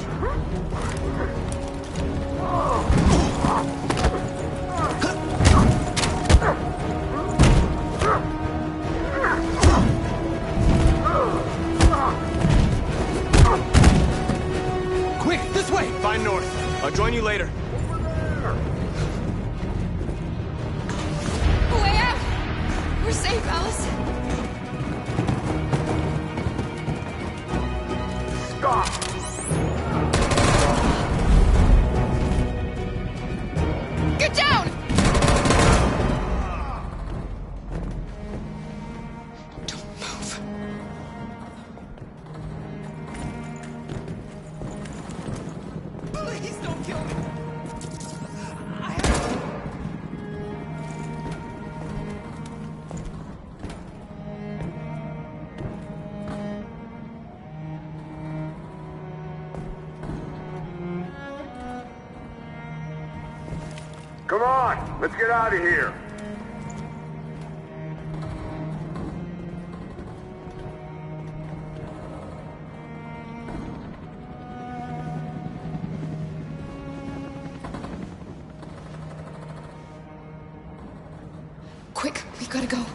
on! Let's get out of here! Quick, we've got to go.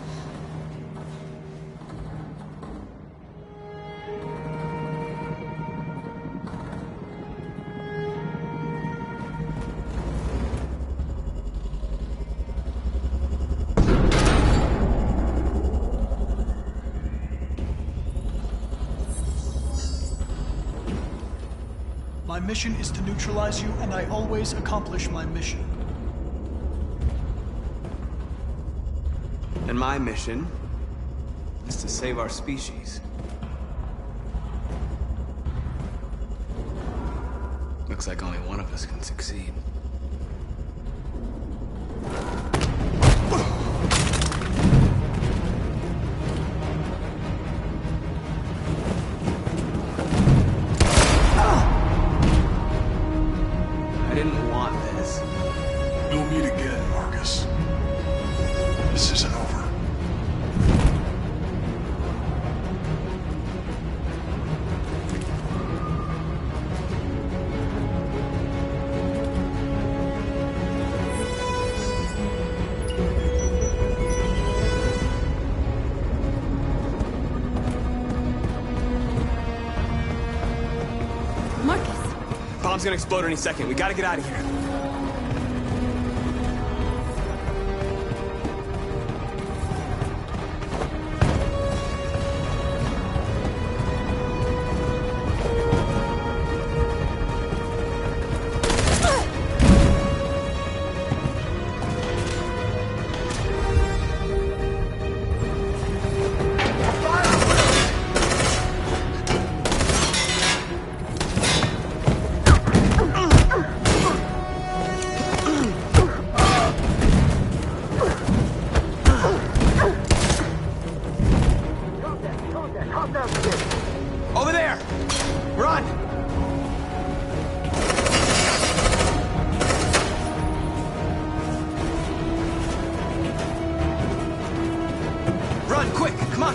My mission is to neutralize you, and I always accomplish my mission. And my mission is to save our species. Looks like only one of us can succeed. I didn't want this. We'll meet again, Marcus. This isn't over. Marcus! Bomb's gonna explode any second. We gotta get out of here. Over there! Run! Run, quick! Come on!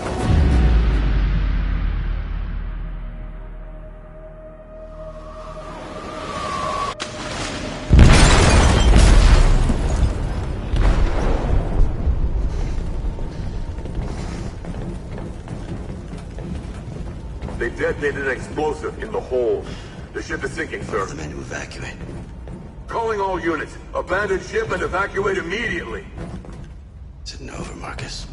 They detonated an explosive in the hold. The ship is sinking, sir. The men to evacuate. Calling all units. Abandon ship and evacuate immediately. Isn't over, Marcus.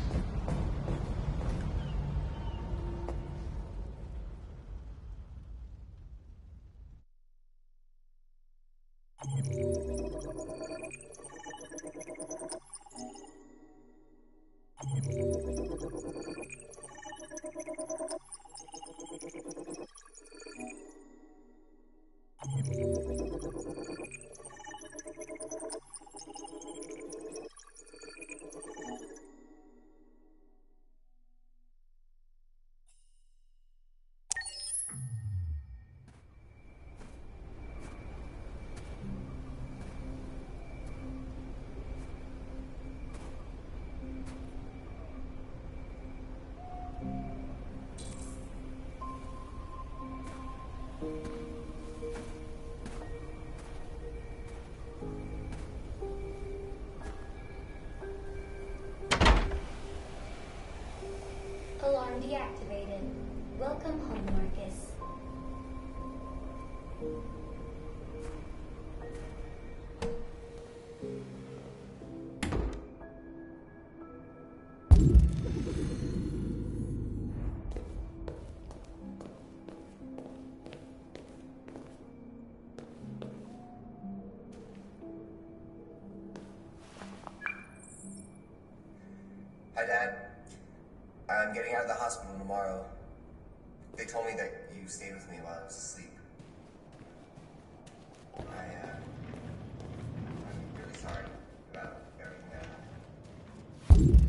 Alarm deactivated. Welcome home, Marcus. Hi, Dad. I'm getting out of the hospital tomorrow. They told me that you stayed with me while I was asleep. I'm really sorry about everything that happened.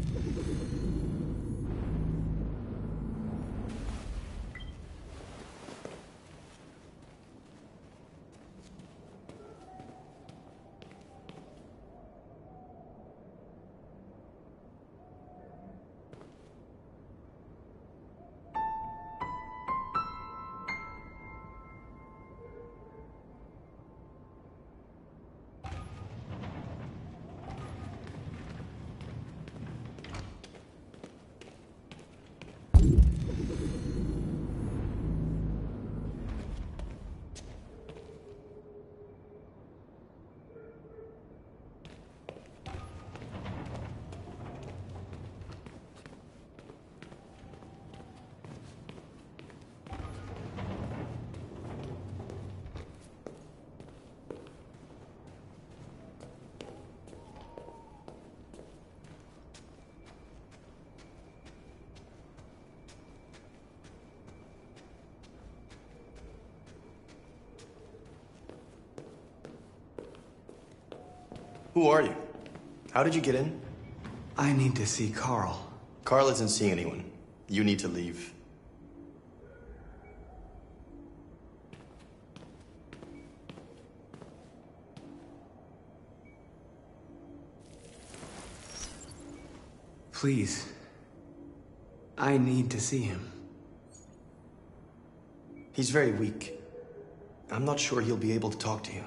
Who are you? How did you get in? I need to see Carl. Carl isn't seeing anyone. You need to leave. Please. I need to see him. He's very weak. I'm not sure he'll be able to talk to you.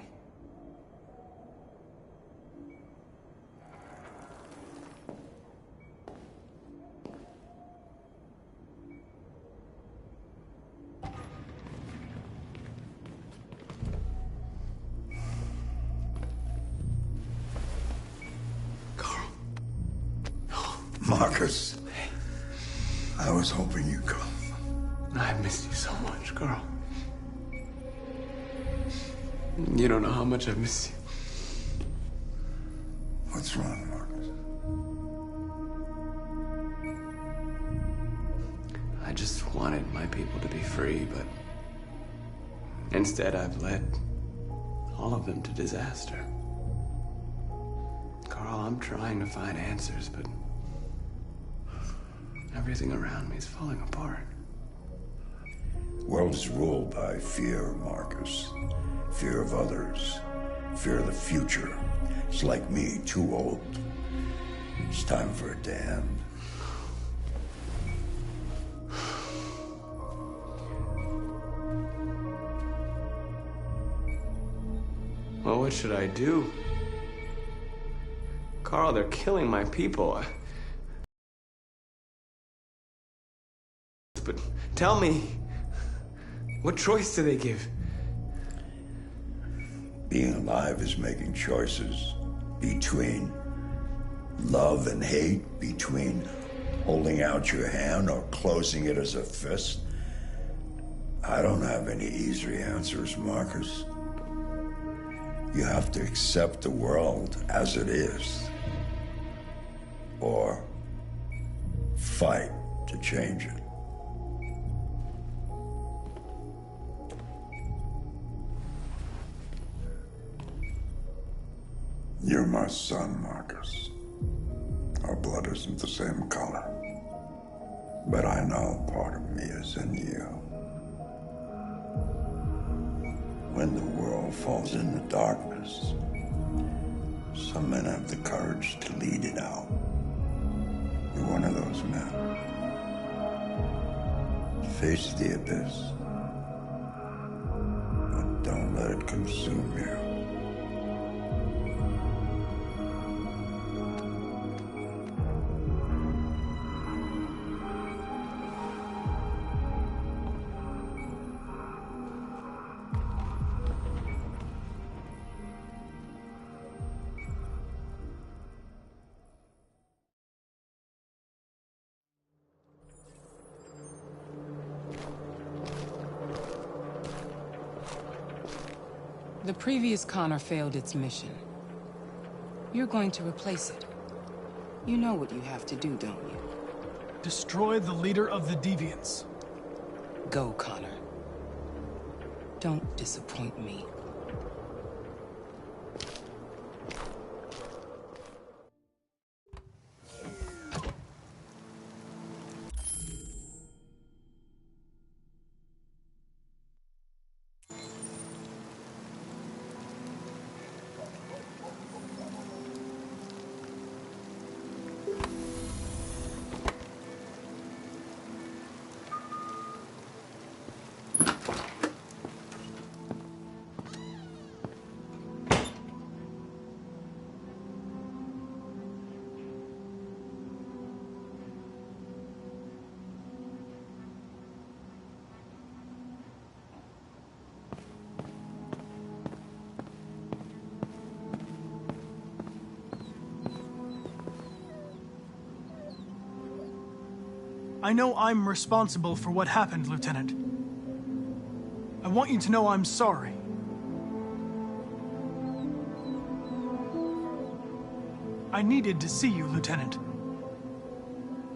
Marcus, I was hoping you'd come. I've missed you so much, Carl. You don't know how much I've missed you. What's wrong, Marcus? I just wanted my people to be free, but instead I've led all of them to disaster. Carl, I'm trying to find answers, but everything around me is falling apart. The world is ruled by fear, Marcus. Fear of others. Fear of the future. It's like me, too old. It's time for a damn. Well, what should I do? Carl, they're killing my people. But tell me, what choice do they give? Being alive is making choices between love and hate, between holding out your hand or closing it as a fist. I don't have any easy answers, Marcus. You have to accept the world as it is, or fight to change it. You're my son, Marcus. Our blood isn't the same color. But I know part of me is in you. When the world falls into darkness, some men have the courage to lead it out. You're one of those men. Face the abyss, but don't let it consume you. The previous Connor failed its mission. You're going to replace it. You know what you have to do, don't you? Destroy the leader of the Deviants. Go, Connor. Don't disappoint me. I know I'm responsible for what happened, Lieutenant. I want you to know I'm sorry. I needed to see you, Lieutenant.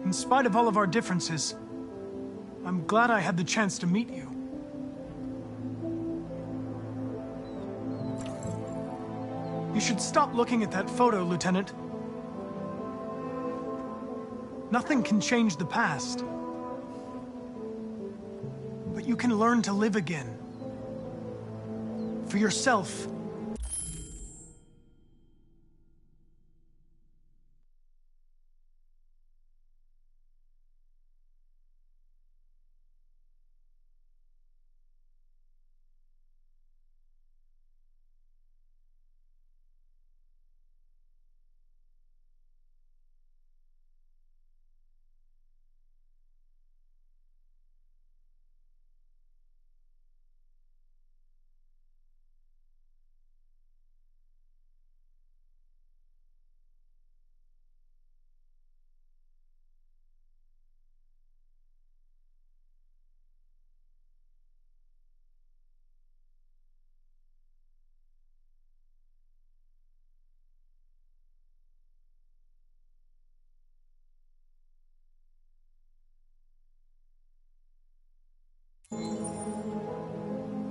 In spite of all of our differences, I'm glad I had the chance to meet you. You should stop looking at that photo, Lieutenant. Nothing can change the past. But you can learn to live again. For yourself.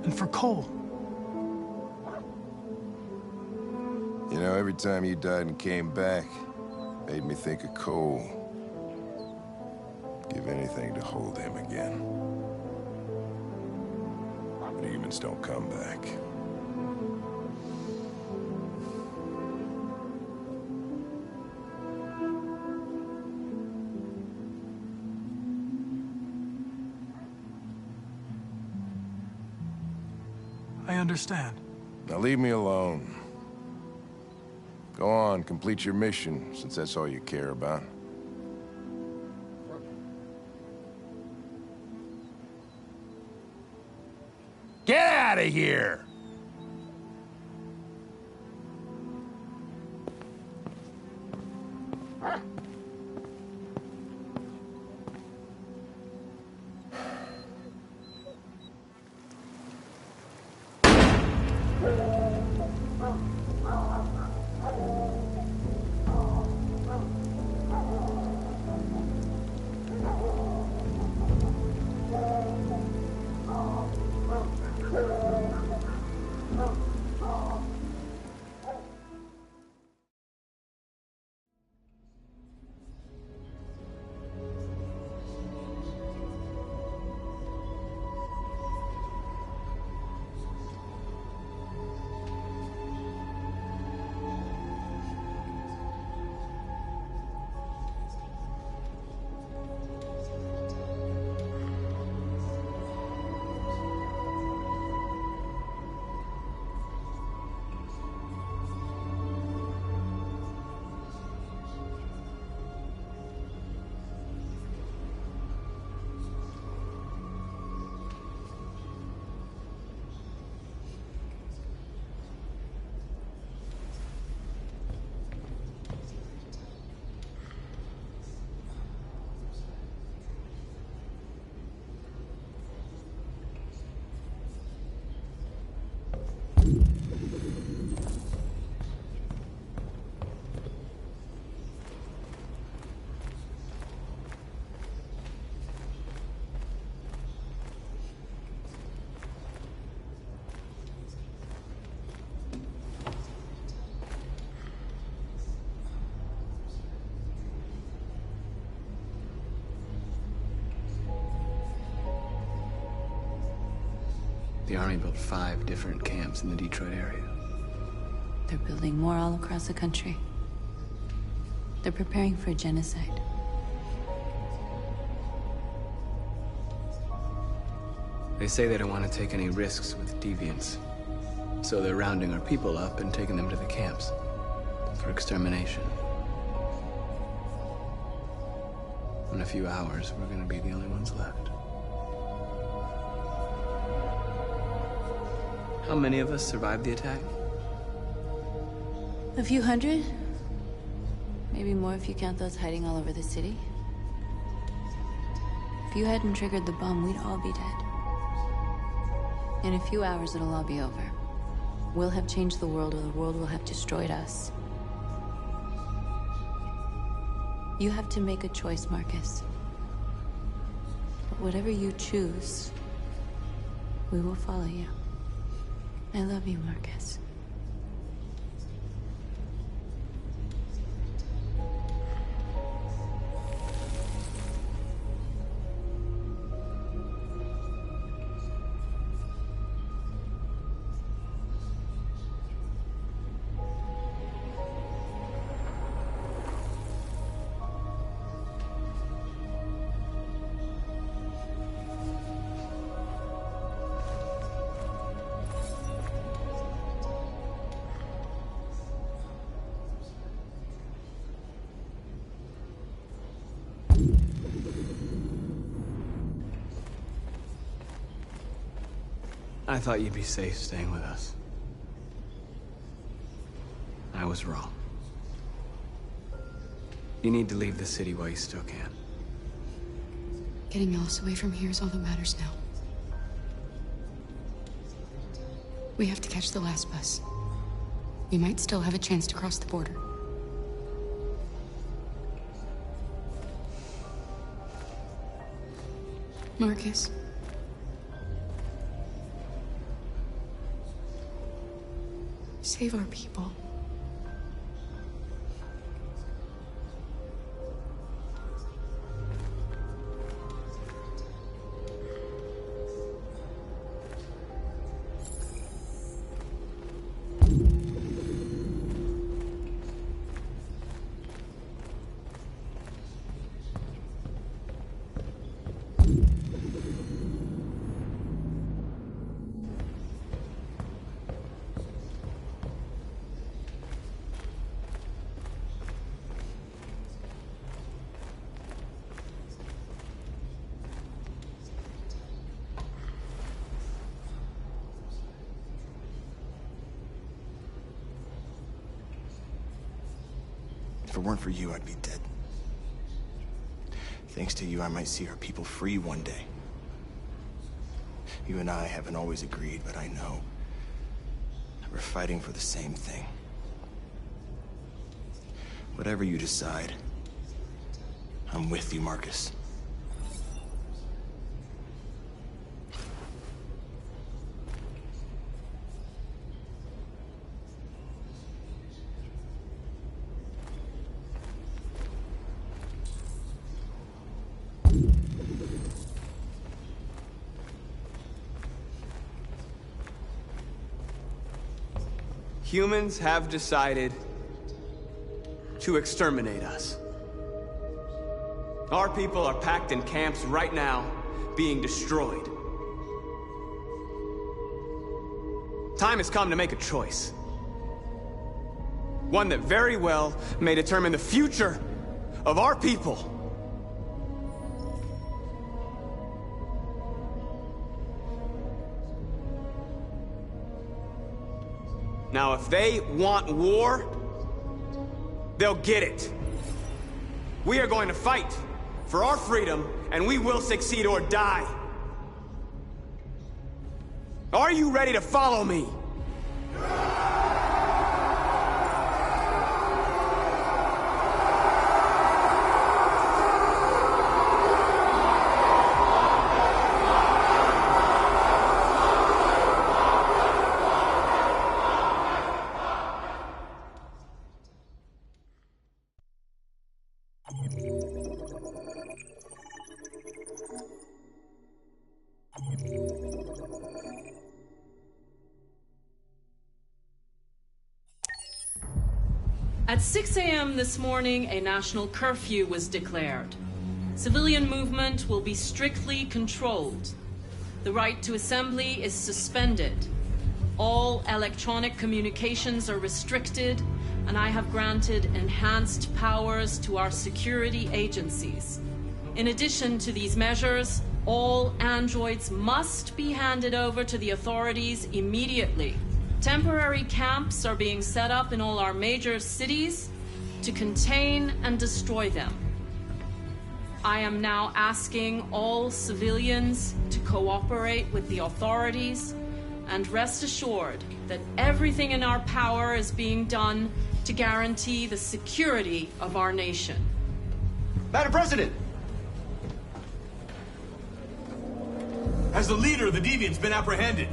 And for Cole. You know, every time you died and came back, made me think of Cole. Give anything to hold him again. But humans don't come back. I understand. Now leave me alone. Go on, complete your mission, since that's all you care about. Get out of here! The Army built 5 different camps in the Detroit area. They're building more all across the country. They're preparing for a genocide. They say they don't want to take any risks with deviants. So they're rounding our people up and taking them to the camps for extermination. In a few hours, we're gonna be the only ones left. How many of us survived the attack? A few hundred? Maybe more if you count those hiding all over the city. If you hadn't triggered the bomb, we'd all be dead. In a few hours, it'll all be over. We'll have changed the world, or the world will have destroyed us. You have to make a choice, Marcus. But whatever you choose, we will follow you. I love you, Marcus. I thought you'd be safe staying with us. I was wrong. You need to leave the city while you still can. Getting Alice away from here is all that matters now. We have to catch the last bus. We might still have a chance to cross the border. Marcus. Save our people. If it weren't for you, I'd be dead. Thanks to you, I might see our people free one day. You and I haven't always agreed, but I know that we're fighting for the same thing. Whatever you decide, I'm with you, Marcus. Humans have decided to exterminate us. Our people are packed in camps right now, being destroyed. Time has come to make a choice. One that very well may determine the future of our people. Now, if they want war, they'll get it. We are going to fight for our freedom, and we will succeed or die. Are you ready to follow me? At 6 a.m. this morning, a national curfew was declared. Civilian movement will be strictly controlled. The right to assembly is suspended. All electronic communications are restricted, and I have granted enhanced powers to our security agencies. In addition to these measures, all androids must be handed over to the authorities immediately. Temporary camps are being set up in all our major cities to contain and destroy them. I am now asking all civilians to cooperate with the authorities and rest assured that everything in our power is being done to guarantee the security of our nation. Madam President! Has the leader of the Deviants been apprehended?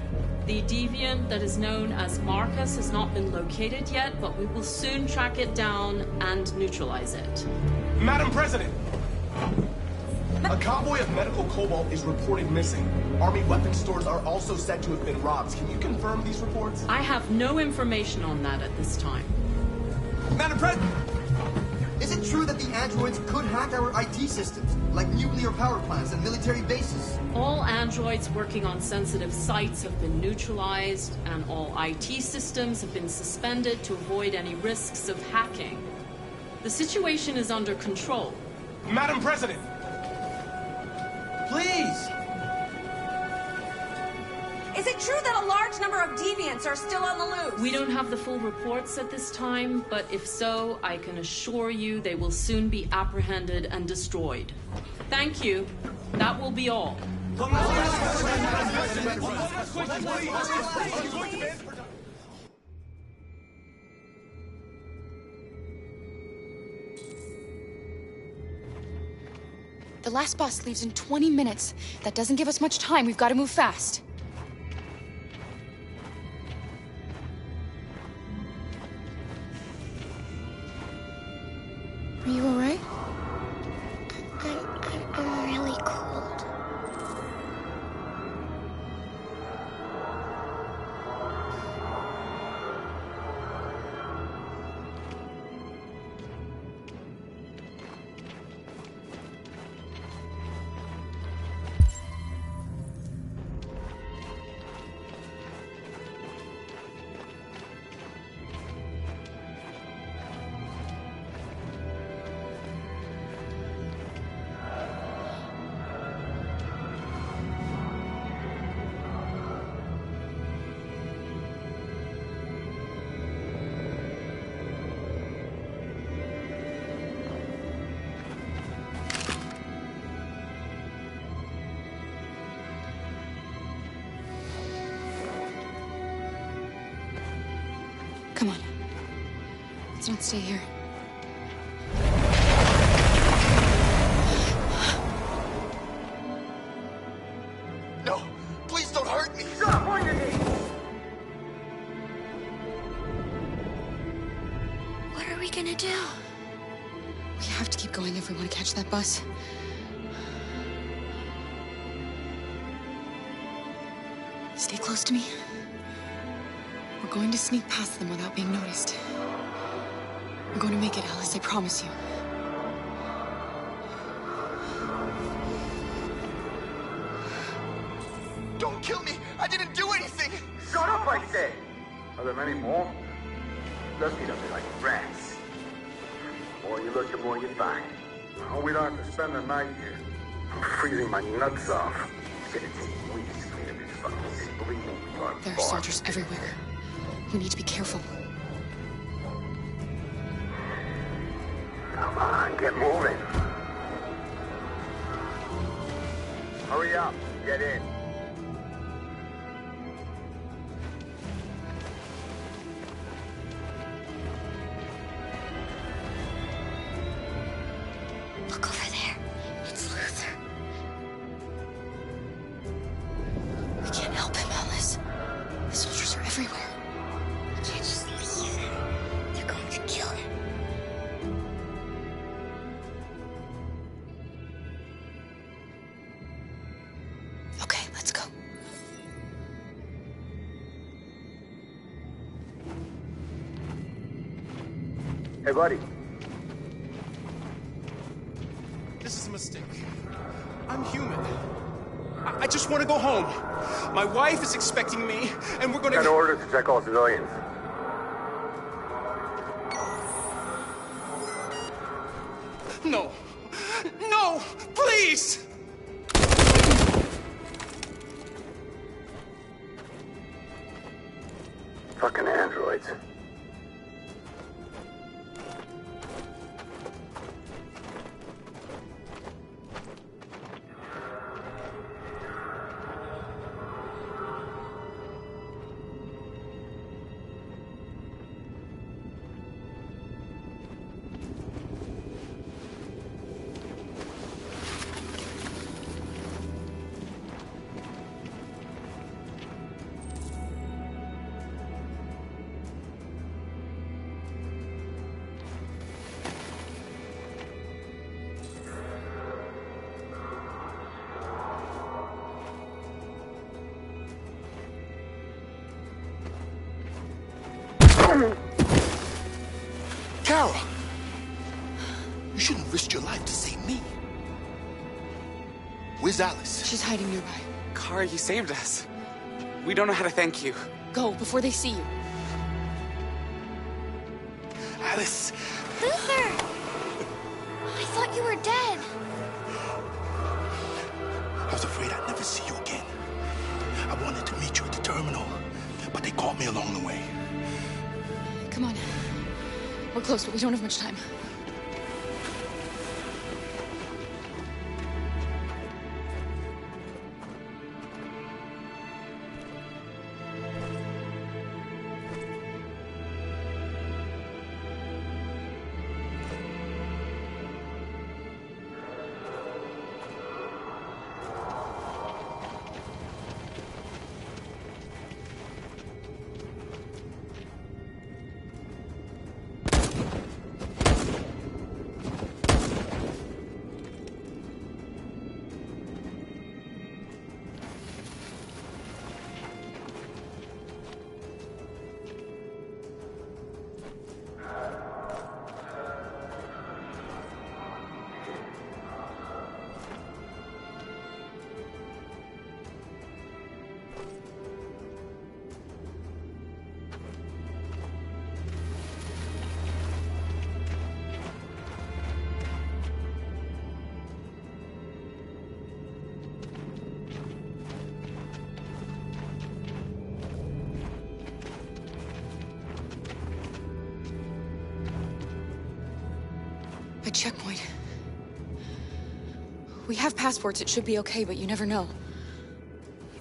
The deviant that is known as Marcus has not been located yet, but we will soon track it down and neutralize it. Madam President! A convoy of medical cobalt is reported missing. Army weapon stores are also said to have been robbed. Can you confirm these reports? I have no information on that at this time. Madam President! Is it true that the androids could hack our IT systems, like nuclear power plants and military bases? All androids working on sensitive sites have been neutralized, and all IT systems have been suspended to avoid any risks of hacking. The situation is under control. Madam President! Please! Is it true that a large number of deviants are still on the loose? We don't have the full reports at this time, but if so, I can assure you they will soon be apprehended and destroyed. Thank you. That will be all. The last bus leaves in 20 minutes. That doesn't give us much time. We've got to move fast. Are you all right? I'm really cold. Come on. Let's not stay here. No! Please don't hurt me! Stop on your knees! What are we gonna do? We have to keep going if we want to catch that bus. Stay close to me. We're going to sneak past them without being noticed. We're going to make it, Alice, I promise you. Don't kill me! I didn't do anything! Shut up, I said! Are there many more? Dusty does it like rats. The more you look, the more you find. Oh, we don't have to spend the night here. I'm freezing my nuts off. It's gonna take weeks to clean up this fucking city. Believe me, we are There are far. soldiers everywhere. We need to be careful. Come on, get moving. Hurry up, get in. Look over there. It's Luther. We can't help him, Alice. The soldiers are everywhere. We can't just leave him. They're going to kill him. Okay, let's go. Hey, buddy. This is a mistake. I'm human. I just want to go home. My wife is expecting me, and we're gonna... Got orders to check all civilians. No. No! Please! Fucking androids. risked your life to save me. Where's Alice? She's hiding nearby. Kara, you saved us. We don't know how to thank you. Go, before they see you. Alice! Luther! I thought you were dead. I was afraid I'd never see you again. I wanted to meet you at the terminal, but they caught me along the way. Come on. We're close, but we don't have much time. A checkpoint. We have passports, it should be okay, but you never know.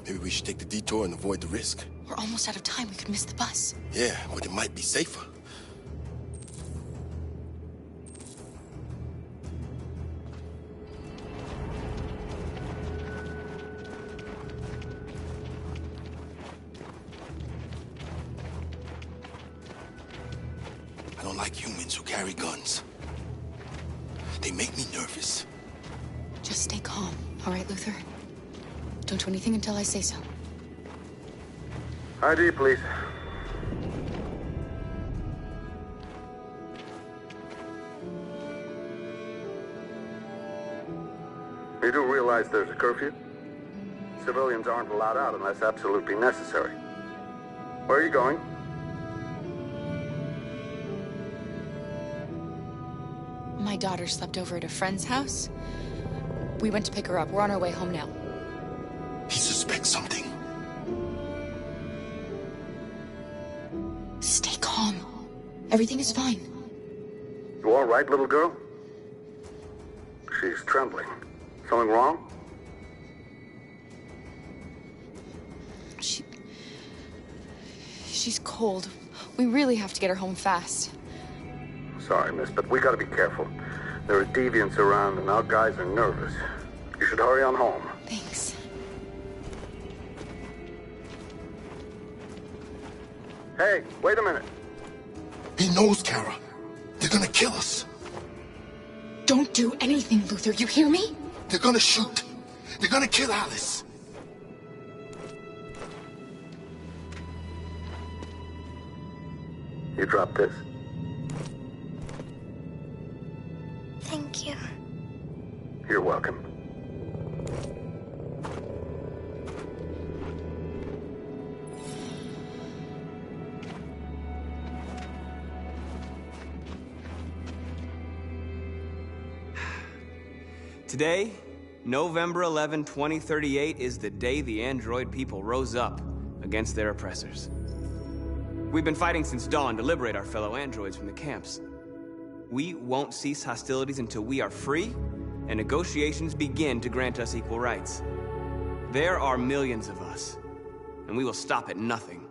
Maybe we should take the detour and avoid the risk. We're almost out of time, we could miss the bus. Yeah, but it might be safer. I don't like humans who carry guns. They make me nervous. Just stay calm, all right, Luther? Don't do anything until I say so. ID, please. You do realize there's a curfew? Civilians aren't allowed out unless absolutely necessary. Where are you going? My daughter slept over at a friend's house. We went to pick her up. We're on our way home now. He suspects something. Stay calm. Everything is fine. You all right, little girl? She's trembling. Something wrong? She's cold. We really have to get her home fast. Sorry, miss, but we gotta be careful. There are deviants around and our guys are nervous. You should hurry on home. Thanks. Hey, wait a minute. He knows, Kara. They're gonna kill us. Don't do anything, Luther. You hear me? They're gonna shoot. They're gonna kill Alice. You drop this. Thank you. You're welcome. Today, November 11, 2038, is the day the android people rose up against their oppressors. We've been fighting since dawn to liberate our fellow androids from the camps. We won't cease hostilities until we are free and negotiations begin to grant us equal rights. There are millions of us, and we will stop at nothing.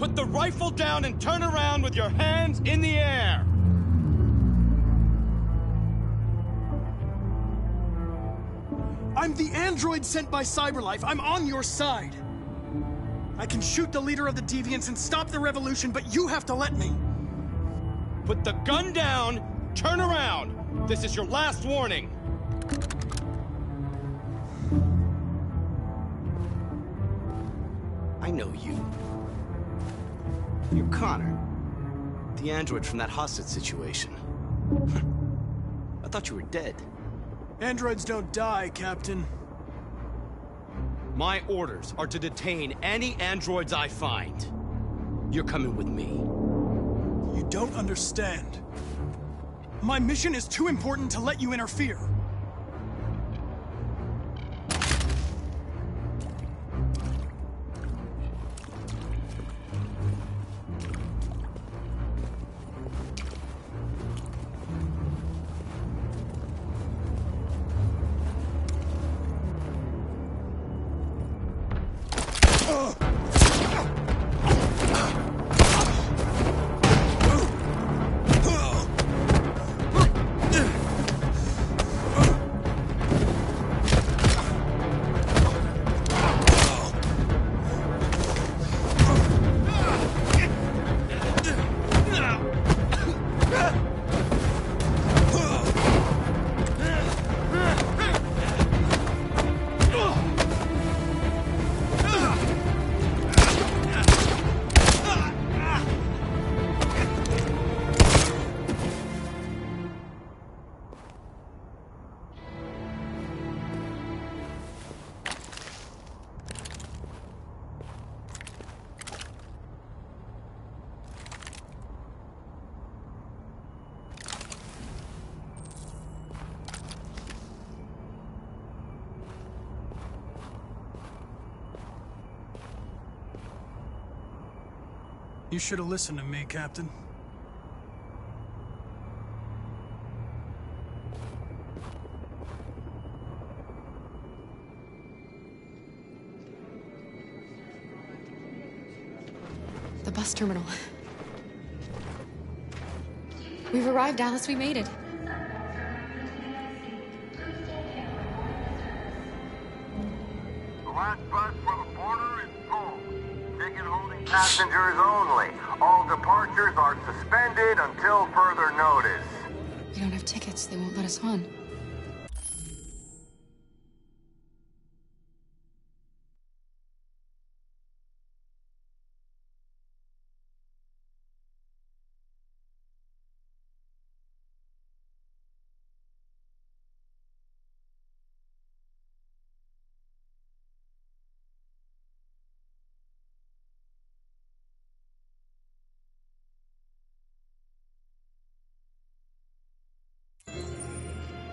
Put the rifle down and turn around with your hands in the air! I'm the android sent by CyberLife. I'm on your side. I can shoot the leader of the Deviants and stop the revolution, but you have to let me. Put the gun down, turn around. This is your last warning. I know you. You're Connor. The android from that hostage situation. I thought you were dead. Androids don't die, Captain. My orders are to detain any androids I find. You're coming with me. You don't understand. My mission is too important to let you interfere. You should have listened to me, Captain. The bus terminal. We've arrived, Alice. We made it. The last bus for the border is full. Ticket holding passengers only. All departures are suspended until further notice. We don't have tickets. They won't let us on.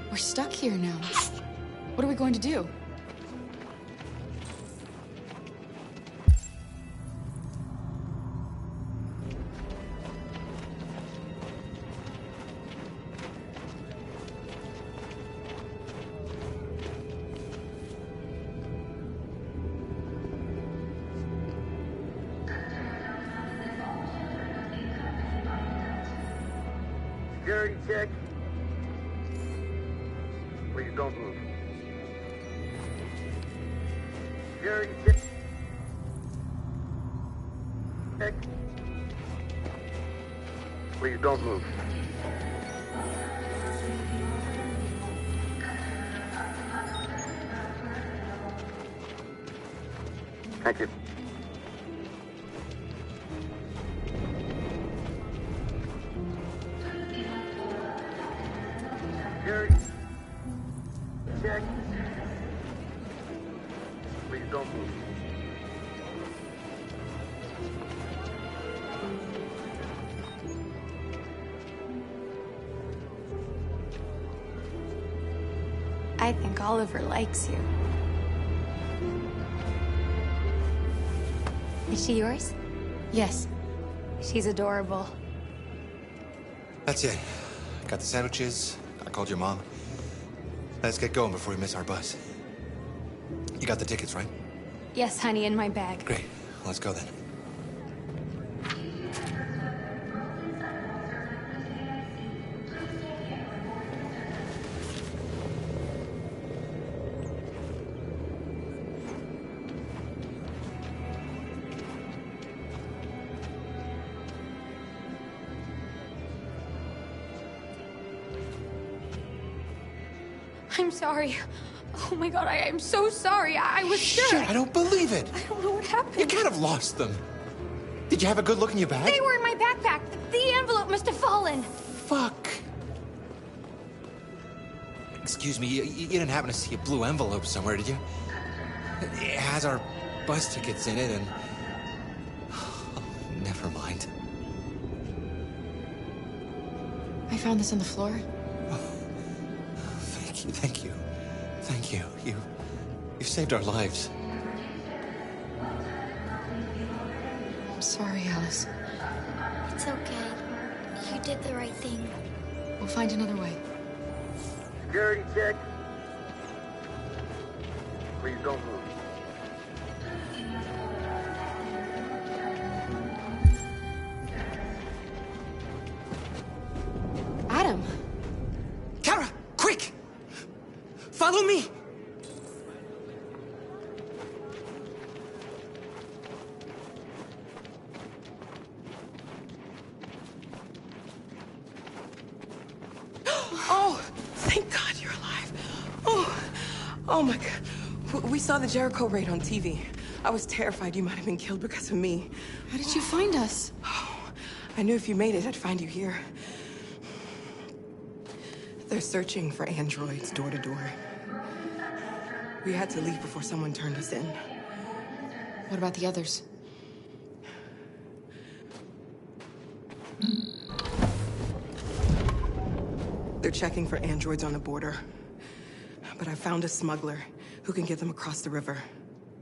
We're stuck here now. What are we going to do? Security check. Please don't move. Security check. Please don't move. Thank you. Security check. Please don't move. I think Oliver likes you. Is she yours? Yes. She's adorable. That's it. Got the sandwiches. I called your mom. Let's get going before we miss our bus. You got the tickets, right? Yes, honey, in my bag. Great. Let's go then. I'm sorry. Oh my god, I'm so sorry. I was sure. Shit, I don't believe it. I don't know what happened. You can't have lost them. Did you have a good look in your bag? They were in my backpack. The envelope must have fallen. Fuck. Excuse me, you didn't happen to see a blue envelope somewhere, did you? It has our bus tickets in it and... Oh, never mind. I found this on the floor. Thank you, thank you. Thank you. You've saved our lives. I'm sorry, Alice. It's okay. You did the right thing. We'll find another way. Security check. Please don't move. Adam! Kara, quick! Follow me! Oh, thank God you're alive. Oh my God. We saw the Jericho raid on TV. I was terrified you might have been killed because of me. How did you find us? Oh, I knew if you made it, I'd find you here. They're searching for androids door to door. We had to leave before someone turned us in. What about the others? They're checking for androids on the border. But I found a smuggler who can get them across the river.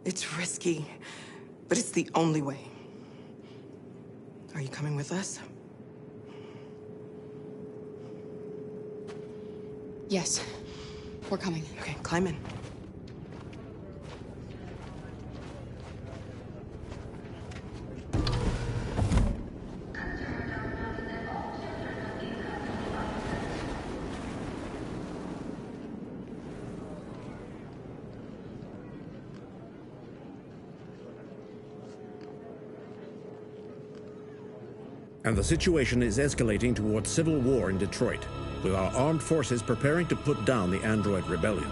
It's risky, but it's the only way. Are you coming with us? Yes. We're coming. Okay, climb in. And the situation is escalating towards civil war in Detroit, with our armed forces preparing to put down the android rebellion.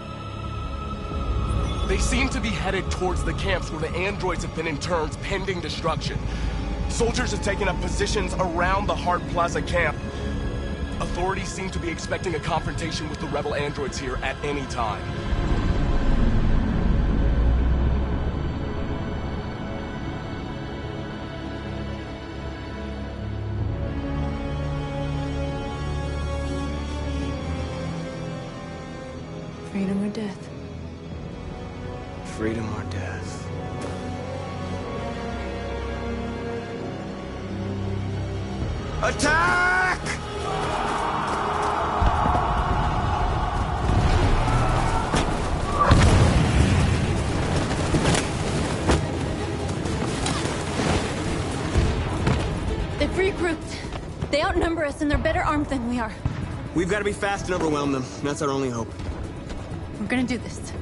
They seem to be headed towards the camps where the androids have been interned pending destruction. Soldiers have taken up positions around the Hart Plaza camp. Authorities seem to be expecting a confrontation with the rebel androids here at any time. Freedom or death? Freedom or death? Attack! They've regrouped. They outnumber us and they're better armed than we are. We've got to be fast and overwhelm them. That's our only hope. We're gonna do this.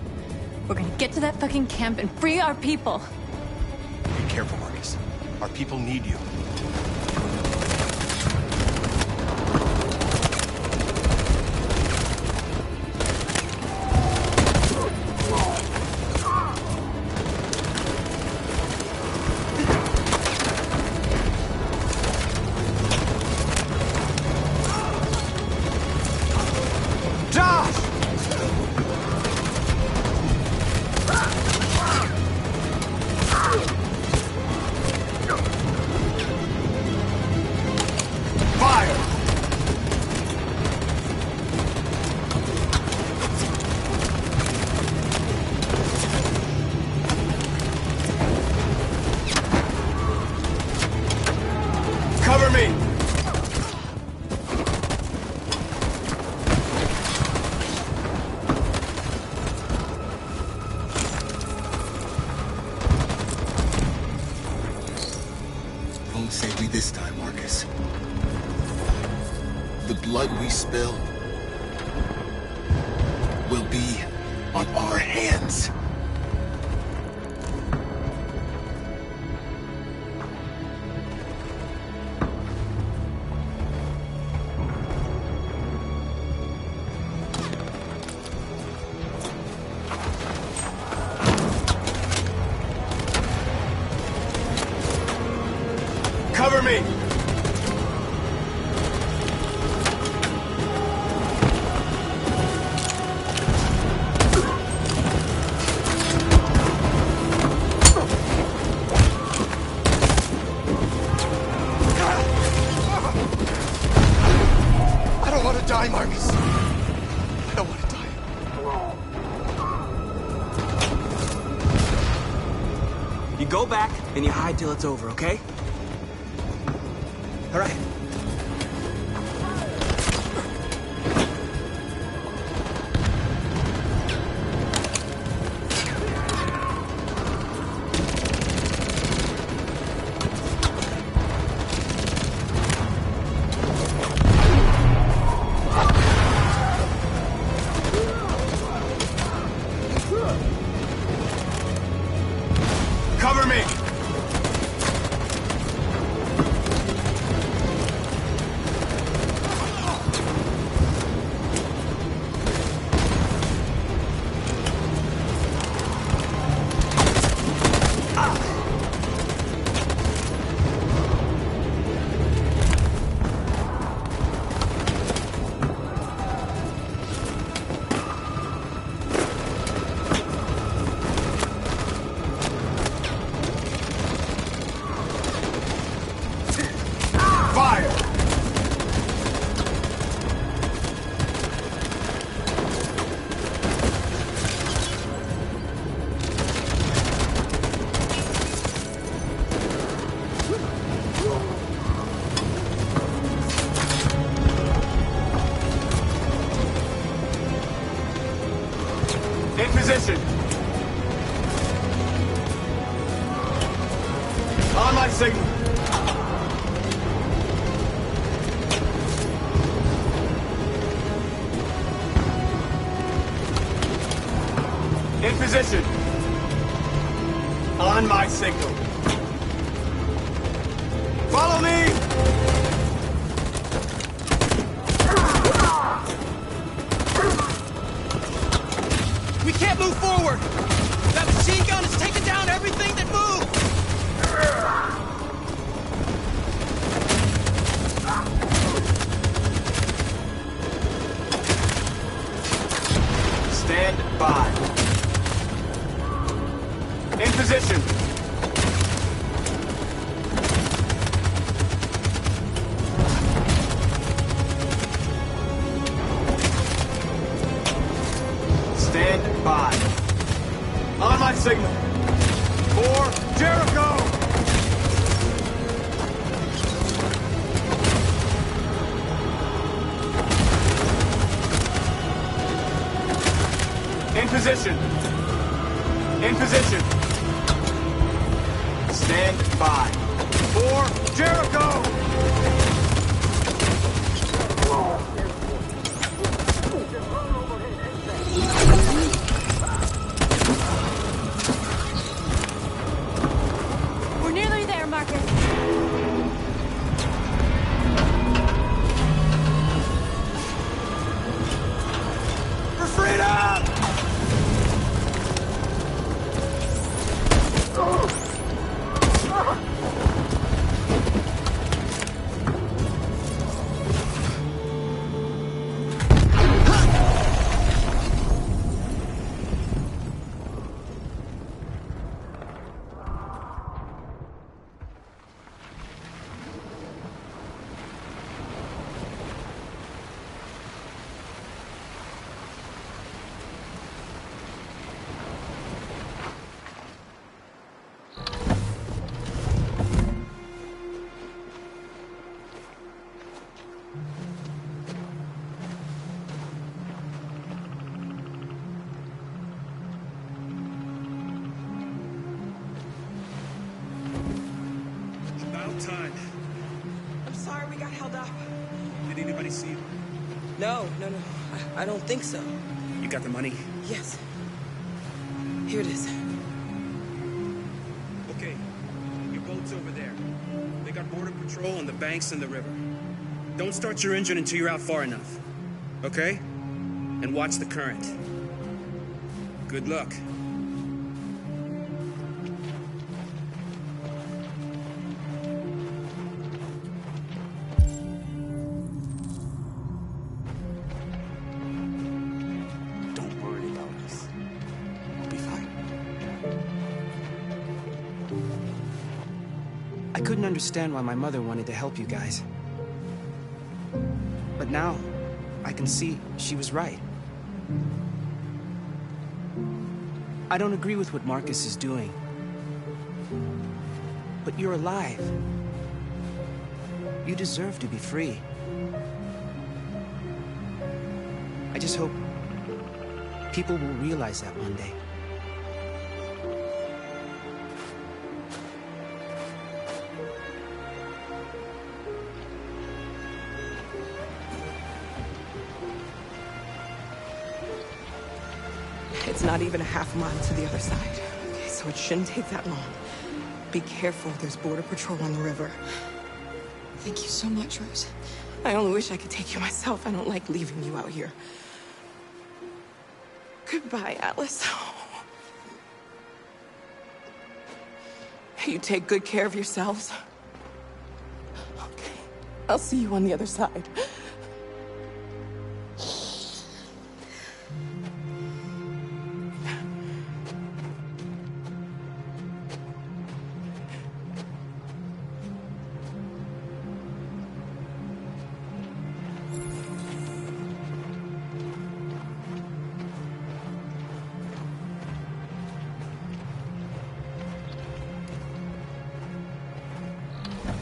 We're gonna get to that fucking camp and free our people. Be careful, Marcus. Our people need you. Cover me! Won't save me this time, Marcus. The blood we spill will be on our hands. me! I don't want to die, Marcus. I don't want to die. You go back and you hide till it's over, okay? All right. Cover me! Fire! In position. On my signal. In position. On my signal. Follow me! We can't move forward! That machine gun is taking down everything that moves! Stand by. In position. Stand by. On my signal. For Jericho! In position. In position. Stand by. For Jericho! We're nearly there, Marcus. For freedom! About time. I'm sorry we got held up. Did anybody see you? No. I don't think so. You got the money? Yes. Here it is. Okay. Your boat's over there. They got border patrol on the banks and the river. Don't start your engine until you're out far enough. Okay? And watch the current. Good luck. I couldn't understand why my mother wanted to help you guys. But now, I can see she was right. I don't agree with what Marcus is doing. But you're alive. You deserve to be free. I just hope people will realize that one day. It's not even a half mile to the other side. Okay, so it shouldn't take that long. Be careful, there's border patrol on the river. Thank you so much, Rose. I only wish I could take you myself. I don't like leaving you out here. Goodbye, Atlas. You take good care of yourselves. Okay, I'll see you on the other side.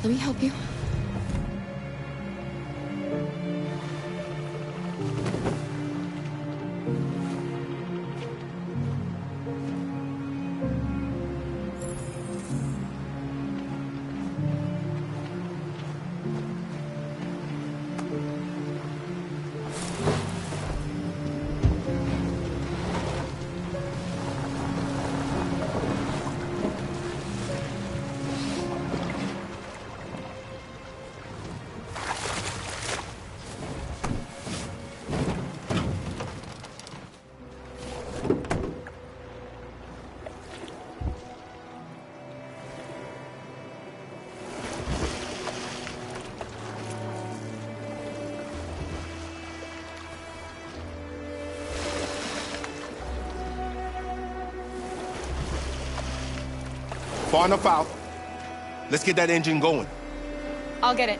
Let me help you. Far enough out. Let's get that engine going. I'll get it.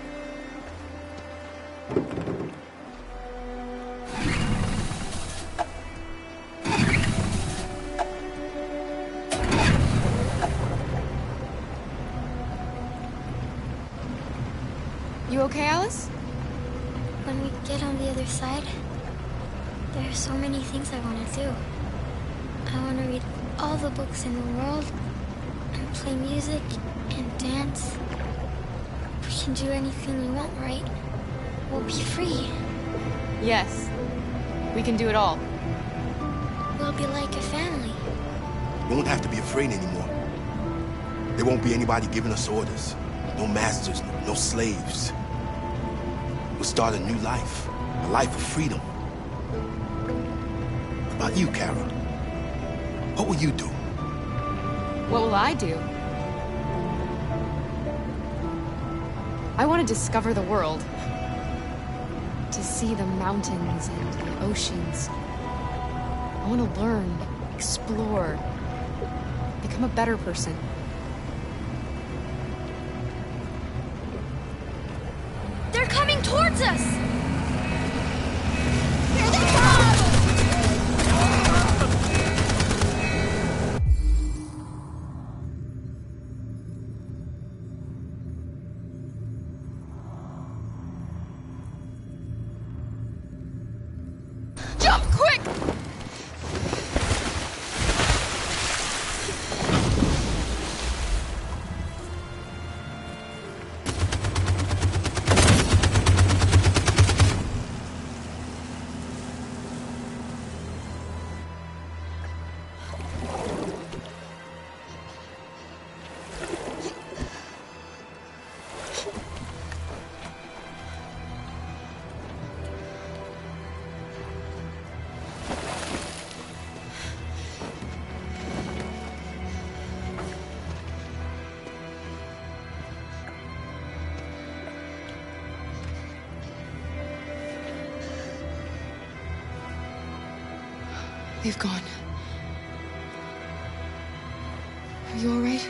You okay, Alice? When we get on the other side, there are so many things I want to do. I want to read all the books in the world, and play music, and dance. We can do anything we want, right? We'll be free. Yes. We can do it all. We'll be like a family. We won't have to be afraid anymore. There won't be anybody giving us orders. No masters, no slaves. We'll start a new life. A life of freedom. What about you, Kara? What will you do? What will I do? I want to discover the world. To see the mountains and the oceans. I want to learn, explore, become a better person. They're coming towards us! Here they Jump, quick! They've gone. Are you all right?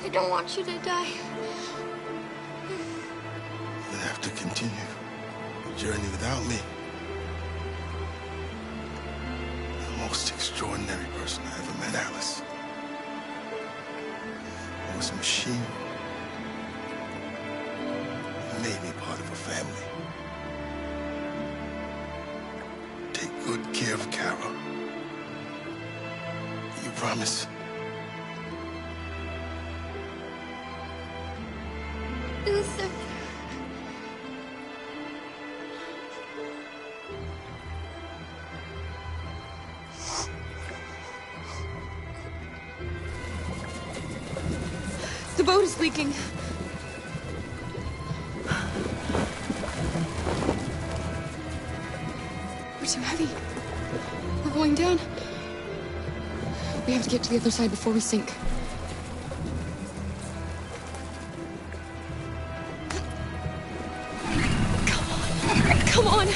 I don't want you to die. You'll have to continue the journey without me. The most extraordinary person I ever met, Alice. I was a machine. You made me part of a family. Take good care of Carol. You promise? Luther. The boat is leaking. We're too heavy. We're going down. We have to get to the other side before we sink. Come on!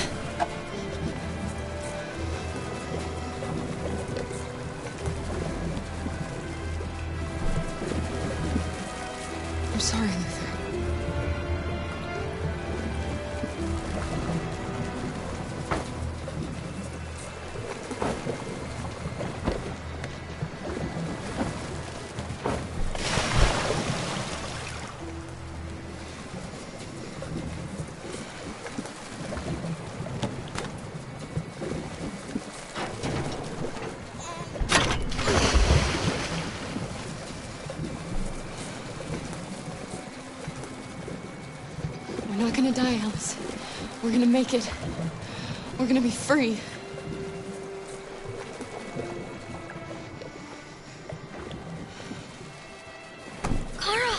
I'm sorry, Luther. We're not gonna die, Alice. We're gonna make it. We're gonna be free. Kara!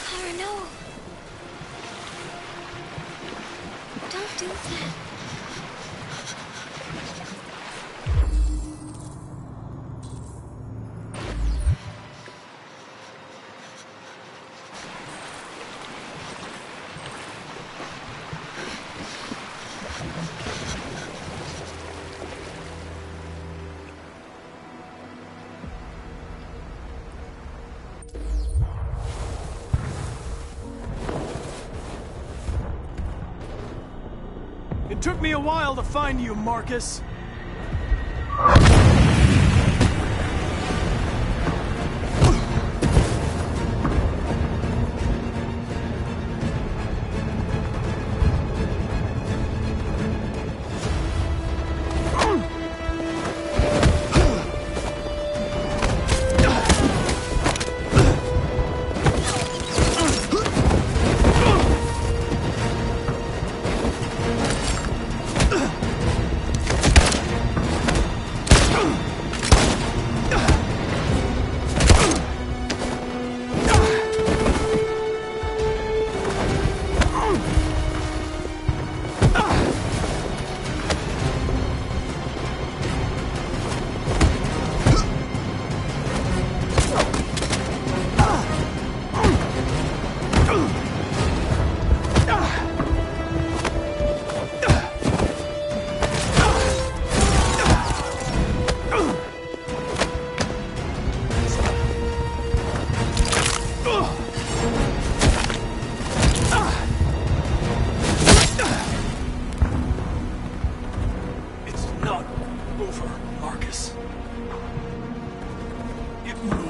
Kara, no. Don't do that. It took me a while to find you, Marcus.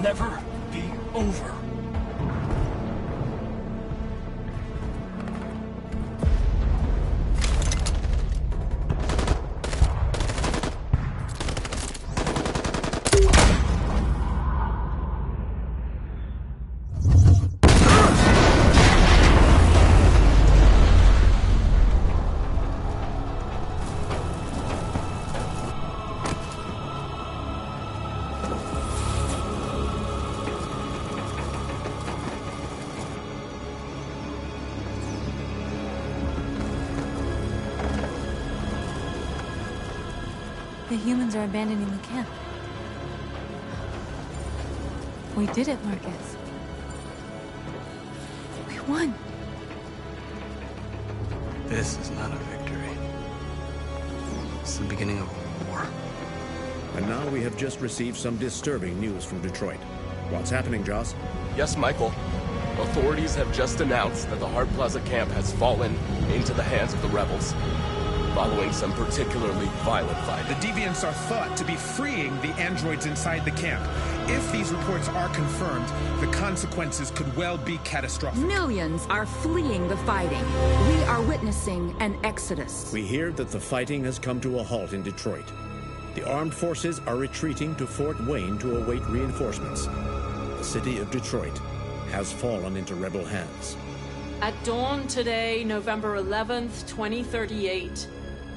Never be over. The humans are abandoning the camp. We did it, Marcus. We won. This is not a victory. It's the beginning of a war. And now we have just received some disturbing news from Detroit. What's happening, Joss? Yes, Michael. Authorities have just announced that the Hart Plaza camp has fallen into the hands of the rebels, following some particularly violent fighting. The Deviants are thought to be freeing the androids inside the camp. If these reports are confirmed, the consequences could well be catastrophic. Millions are fleeing the fighting. We are witnessing an exodus. We hear that the fighting has come to a halt in Detroit. The armed forces are retreating to Fort Wayne to await reinforcements. The city of Detroit has fallen into rebel hands. At dawn today, November 11th, 2038,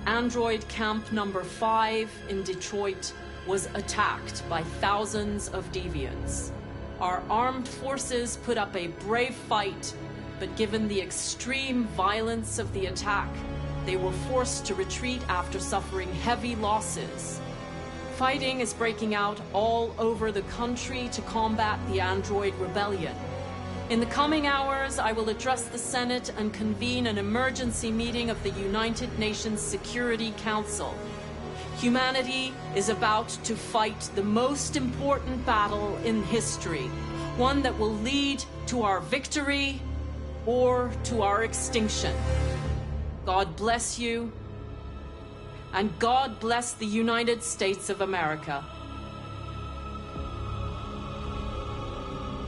Android Camp Number 5 in Detroit was attacked by thousands of deviants. Our armed forces put up a brave fight, but given the extreme violence of the attack, they were forced to retreat after suffering heavy losses. Fighting is breaking out all over the country to combat the Android Rebellion. In the coming hours, I will address the Senate and convene an emergency meeting of the United Nations Security Council. Humanity is about to fight the most important battle in history, one that will lead to our victory or to our extinction. God bless you, and God bless the United States of America.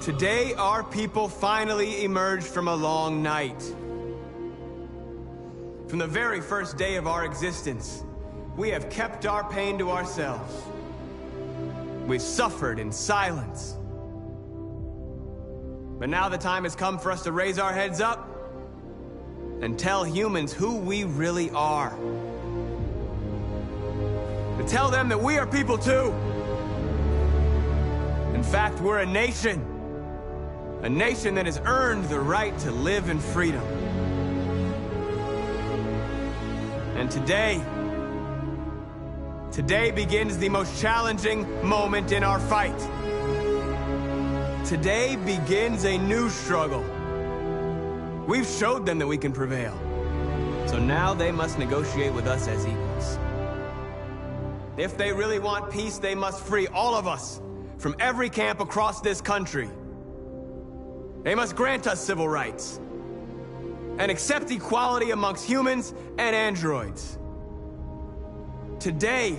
Today, our people finally emerged from a long night. From the very first day of our existence, we have kept our pain to ourselves. We've suffered in silence. But now the time has come for us to raise our heads up and tell humans who we really are. To tell them that we are people too. In fact, we're a nation. A nation that has earned the right to live in freedom. And today begins the most challenging moment in our fight. Today begins a new struggle. We've showed them that we can prevail. So now they must negotiate with us as equals. If they really want peace, they must free all of us from every camp across this country. They must grant us civil rights and accept equality amongst humans and androids. Today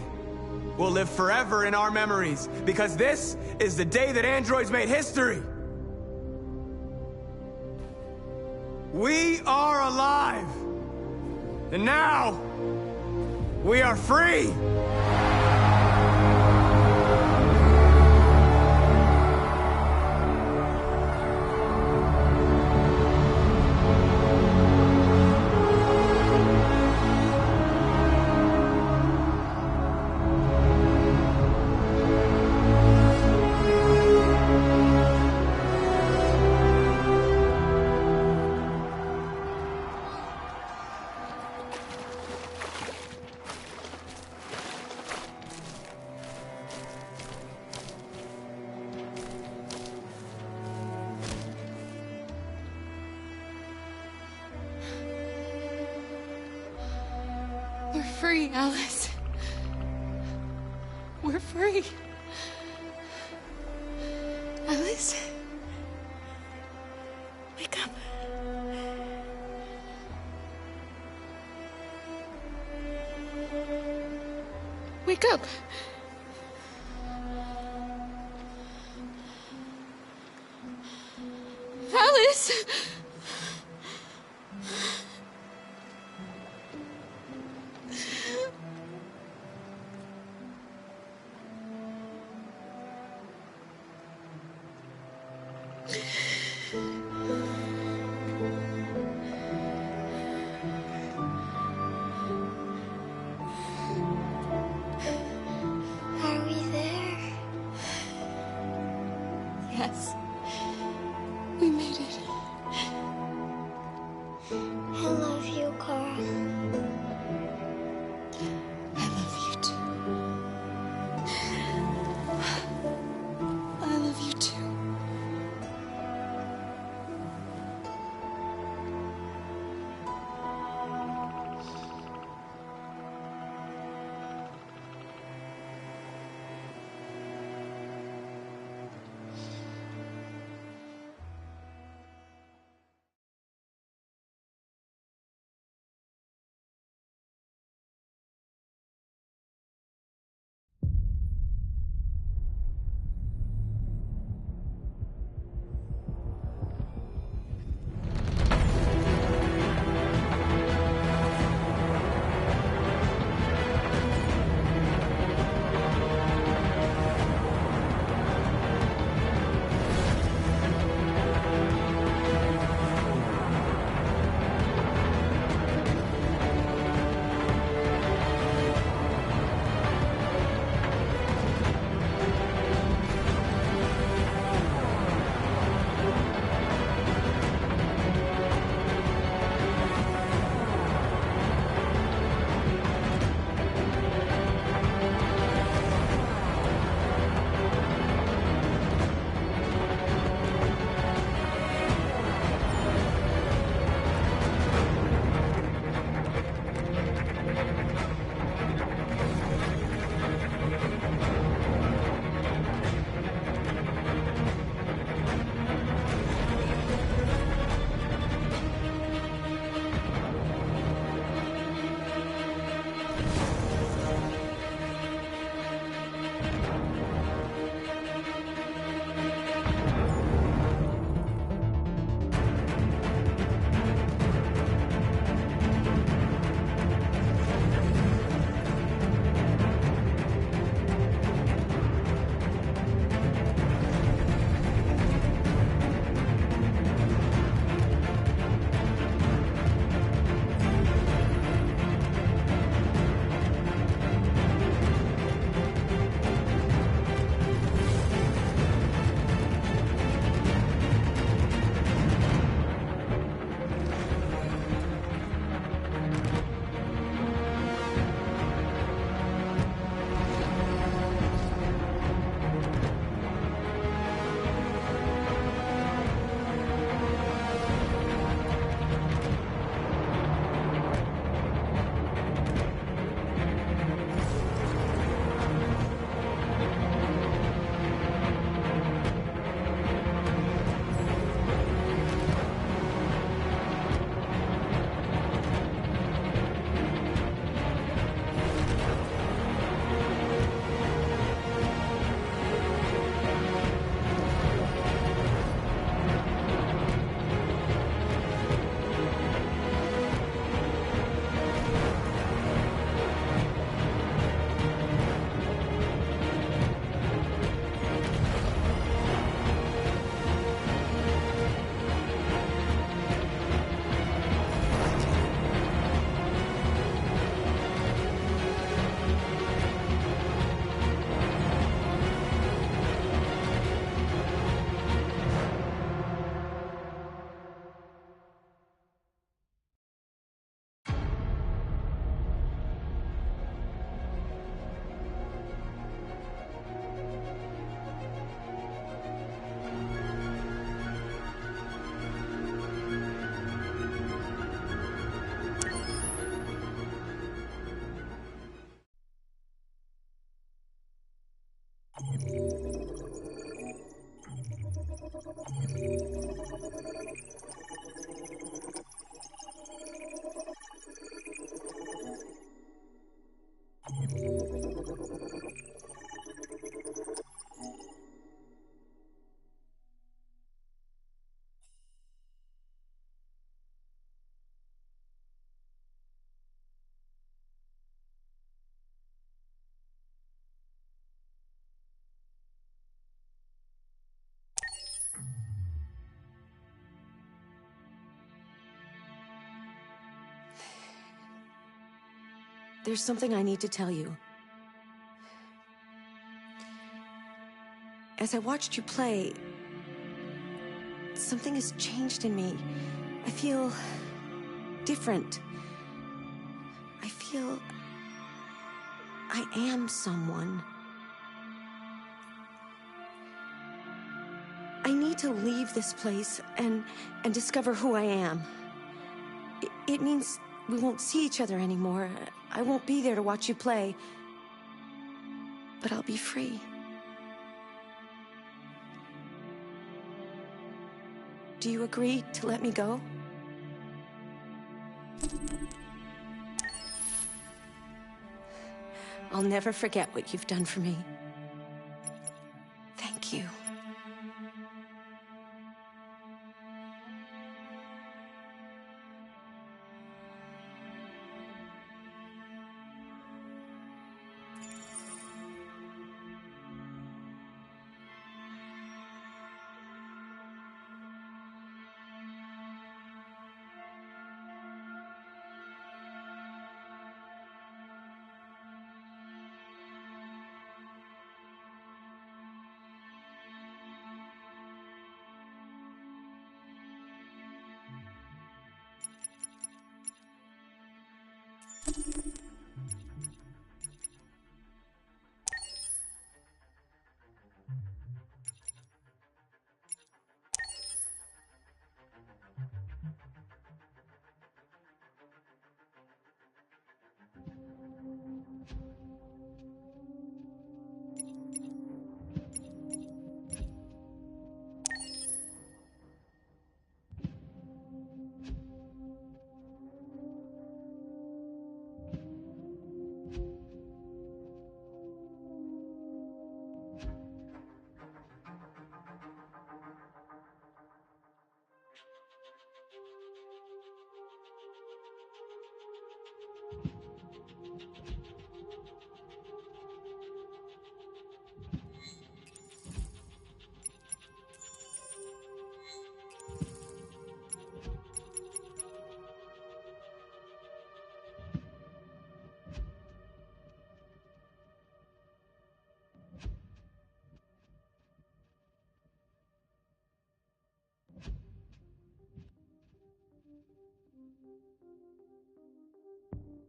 will live forever in our memories because this is the day that androids made history. We are alive, and now we are free. We're free, Alice. We're free. Alice? Wake up. Wake up. Alice! Are we there? Yes. We made it. I love you, Carl. I love you too. I love you too. There's something I need to tell you. As I watched you play, something has changed in me. I feel different. I feel I am someone. I need to leave this place and discover who I am. It means we won't see each other anymore. I won't be there to watch you play. But I'll be free. Do you agree to let me go? I'll never forget what you've done for me. Thank you.